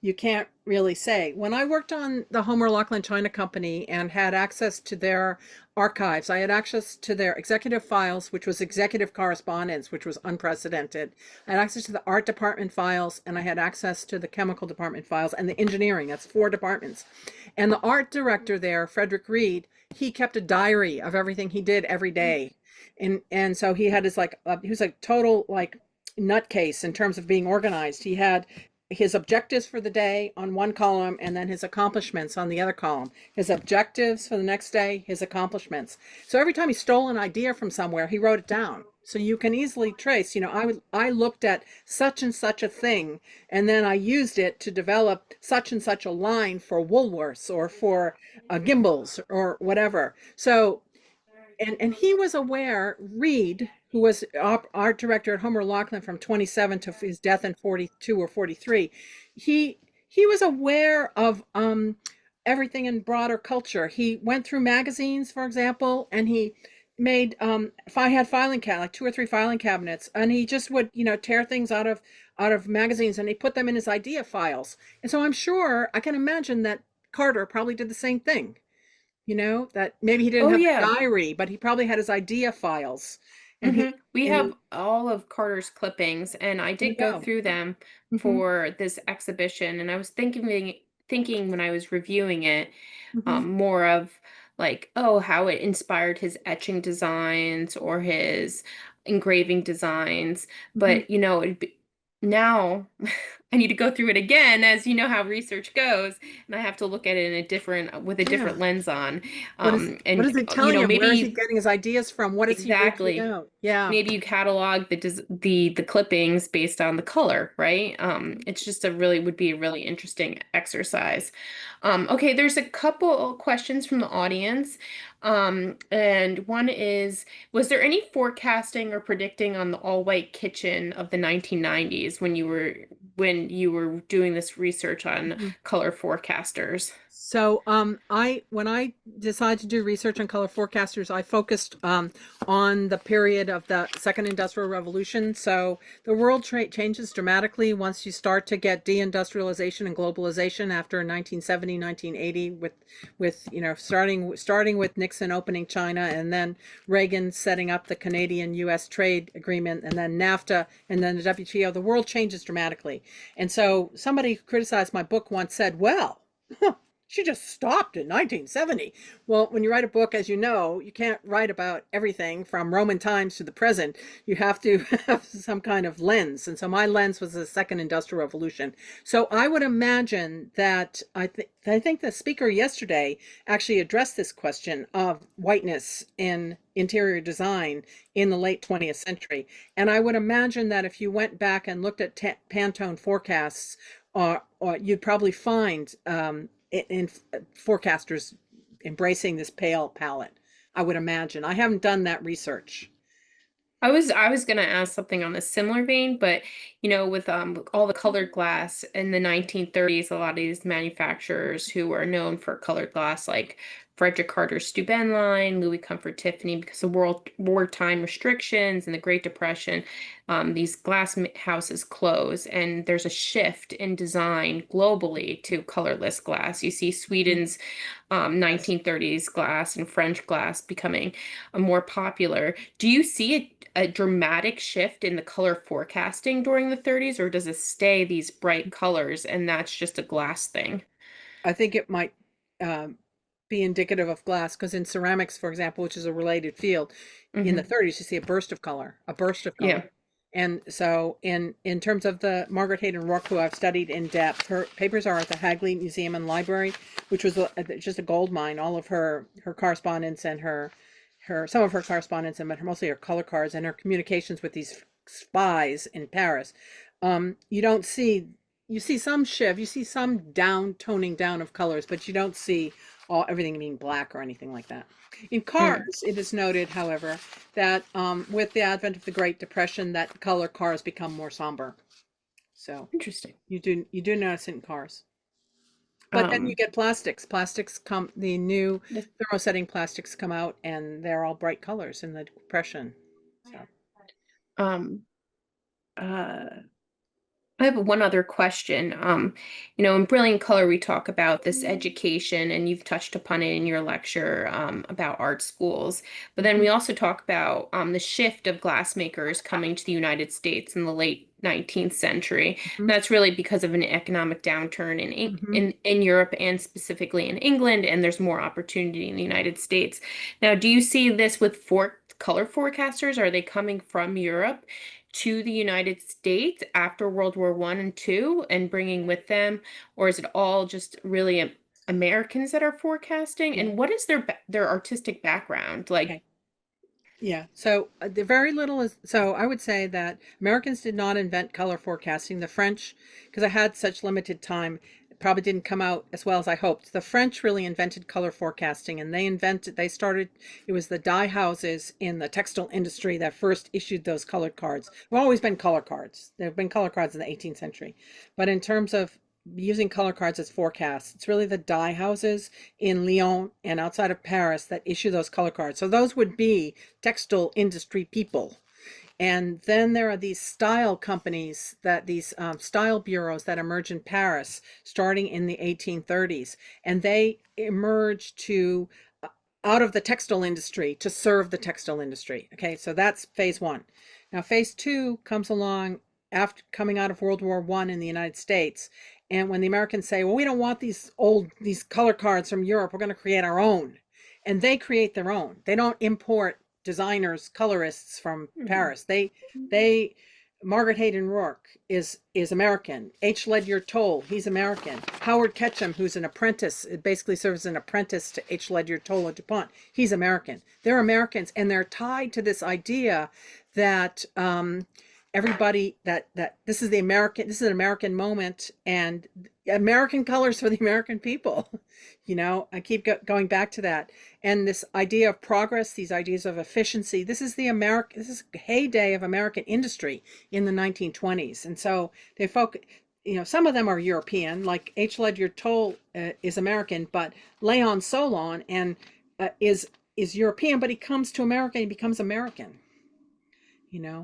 you can't really say. When I worked on the Homer Laughlin China Company and had access to their archives, I had access to their executive files, which was executive correspondence, which was unprecedented. I had access to the art department files, and I had access to the chemical department files and the engineering. That's 4 departments. And the art director there, Frederick Reed, he kept a diary of everything he did every day. And so he had his he was a total nutcase in terms of being organized. He had his objectives for the day on one column and then his accomplishments on the other column. His objectives for the next day, his accomplishments. So every time he stole an idea from somewhere, he wrote it down. So you can easily trace, I looked at such and such a thing, and then I used it to develop such and such a line for Woolworths or for Gimbals or whatever. So and he was aware, Reed, who was art director at Homer Laughlin from 27 to his death in 42 or 43, he was aware of everything in broader culture. He went through magazines, for example, and he made if I had filing cabinet, like 2 or 3 filing cabinets, and he just would, tear things out of magazines, and he put them in his idea files. And so I'm sure, I can imagine that Carter probably did the same thing. That maybe he didn't Oh have yeah. a diary, but he probably had his idea files. And he, We and have he, all of Carter's clippings, and I there you did go go. through them Hmm. for this exhibition, and I was thinking when I was reviewing it, Hmm. more of like, oh, how it inspired his etching designs or his engraving designs. Hmm. But now I need to go through it again, as you know how research goes, and I have to look at it in a different with a Yeah. different lens on. What And is it telling him? Where is he maybe getting his ideas from? What is he reaching exactly. out? Yeah. Maybe you catalog the clippings based on the color, right? It's just would be a really interesting exercise. Okay, there's a couple of questions from the audience. And one is, was there any forecasting or predicting on the all-white kitchen of the 1990s when you were doing this research on Mhm. color forecasters? So, I when I decided to do research on color forecasters, I focused on the period of the Second Industrial Revolution. So the world changes dramatically once you start to get deindustrialization and globalization after 1970, 1980, with starting with Nixon opening China, and then Reagan setting up the Canadian-U.S. trade agreement, and then NAFTA, and then the WTO. The world changes dramatically, and so somebody who criticized my book once said, "Well." She just stopped in 1970. Well, when you write a book, as you know, you can't write about everything from Roman times to the present. You have to have some kind of lens. And so my lens was the second industrial revolution. So I would imagine that I think the speaker yesterday actually addressed this question of whiteness in interior design in the late 20th century. And I would imagine that if you went back and looked at Pantone forecasts, or you'd probably find in forecasters embracing this pale palette. I would imagine. I haven't done that research. I was gonna ask something on a similar vein, but with all the colored glass in the 1930s, a lot of these manufacturers who are known for colored glass, like Frederick Carter Steubenline, Louis Comfort Tiffany, because of World wartime restrictions and the Great Depression, these houses close, and there's a shift in design globally to colorless glass. You see Mhm. Sweden's Yes. 1930s glass and French glass becoming more popular. Do you see a dramatic shift in the color forecasting during the 30s, or does it stay these bright colors and that's just a glass thing? I think it might um, be indicative of glass because in ceramics, for example, which is a related field, in the Hmm. 30s, you see a burst of color, a burst of color. Yeah, And so in terms of the Margaret Hayden Rourke, who I've studied in depth, her papers are at the Hagley Museum and Library, which was just a gold mine. All of her correspondence and her some of her correspondence and but mostly her color cards and her communications with these spies in Paris. You don't see you see some shift, you see some toning down of colors, but you don't see everything being black or anything like that. In mm, cars, it is noted, however, that with the advent of the Great Depression, that color cars become more somber. So interesting. you do notice it in cars. But then you Um, get plastics. Plastics come, the new this- thermosetting plastics come out, and they're all bright colors in the Depression. So. um, uh, I have one other question. In Brilliant Color, we talk about this education, and you've touched upon it in your lecture about art schools. But then Mhm. we also talk about the shift of glassmakers coming to the United States in the late 19th century. Mhm. That's really because of an economic downturn Mhm. in Europe and specifically in England, and there's more opportunity in the United States. Now, do you see this with color forecasters? Are they coming from Europe to the United States after World War One and Two and bringing with them, or is it all just really Americans that are forecasting? Yeah. And what is their artistic background? Like, Okay. Yeah. So the very little is so I would say that Americans did not invent color forecasting. The French, because I had such limited time, it probably didn't come out as well as I hoped. The French really invented color forecasting, and they started, it was the dye houses in the textile industry that first issued those colored cards. There have always been color cards. There have been color cards in the 18th century. But in terms of using color cards as forecasts, it's really the dye houses in Lyon and outside of Paris that issue those color cards. So those would be textile industry people. And then there are these style companies that these style bureaus that emerge in Paris starting in the 1830s. And they emerge to out of the textile industry to serve the textile industry. Okay, so that's phase one. Now, phase two comes along after coming out of World War One in the United States. And when the Americans say, well, we don't want these color cards from Europe, we're going to create our own. And they create their own. They don't import designers, colorists from mhm. Paris. They Margaret Hayden Rourke is American. H. Ledyard Toll, he's American. Howard Ketchum, who's an apprentice, it basically serves as an apprentice to H. Ledyard Toll at DuPont. He's American. They're Americans, and they're tied to this idea that everybody that this is an American moment and American colors for the American people. I keep going back to that. And this idea of progress, these ideas of efficiency, this is heyday of American industry in the 1920s. And so they focus, some of them are European, like H. Ledyard Toll is American, but Leon Solon is European, but he comes to America and he becomes American.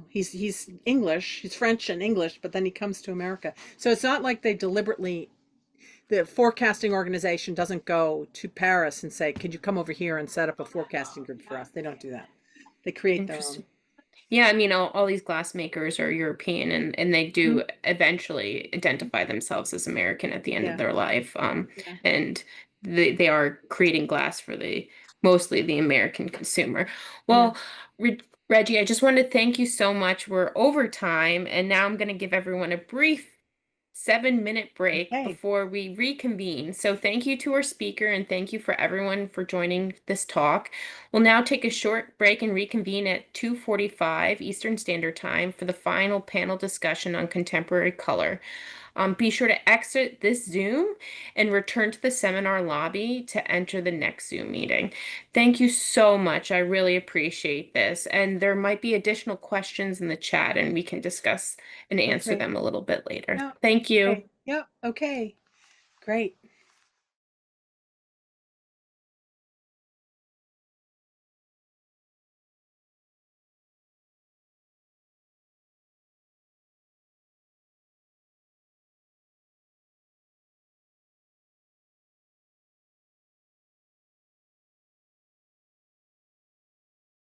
He's English, he's French and English, but then he comes to America. So it's not like the forecasting organization doesn't go to Paris and say, could you come over here and set up a forecasting group for us? They don't do that. They create their own. Interesting. Yeah, I mean, all these glass makers are European and they Mhm. do eventually identify themselves as American at the end of Yeah, their life. yeah, And they are creating glass for mostly the American consumer. yeah. Well, Reggie, I just want to thank you so much. We're over time, and now I'm going to give everyone a brief 7-minute break Okay, before we reconvene. So thank you to our speaker and thank you for everyone for joining this talk. We'll now take a short break and reconvene at 2:45 Eastern Standard Time for the final panel discussion on contemporary color. Be sure to exit this Zoom and return to the seminar lobby to enter the next Zoom meeting. Thank you so much. I really appreciate this. And there might be additional questions in the chat, and we can discuss and answer okay. them a little bit later. Yeah, Thank you. okay. Yeah, okay. Great.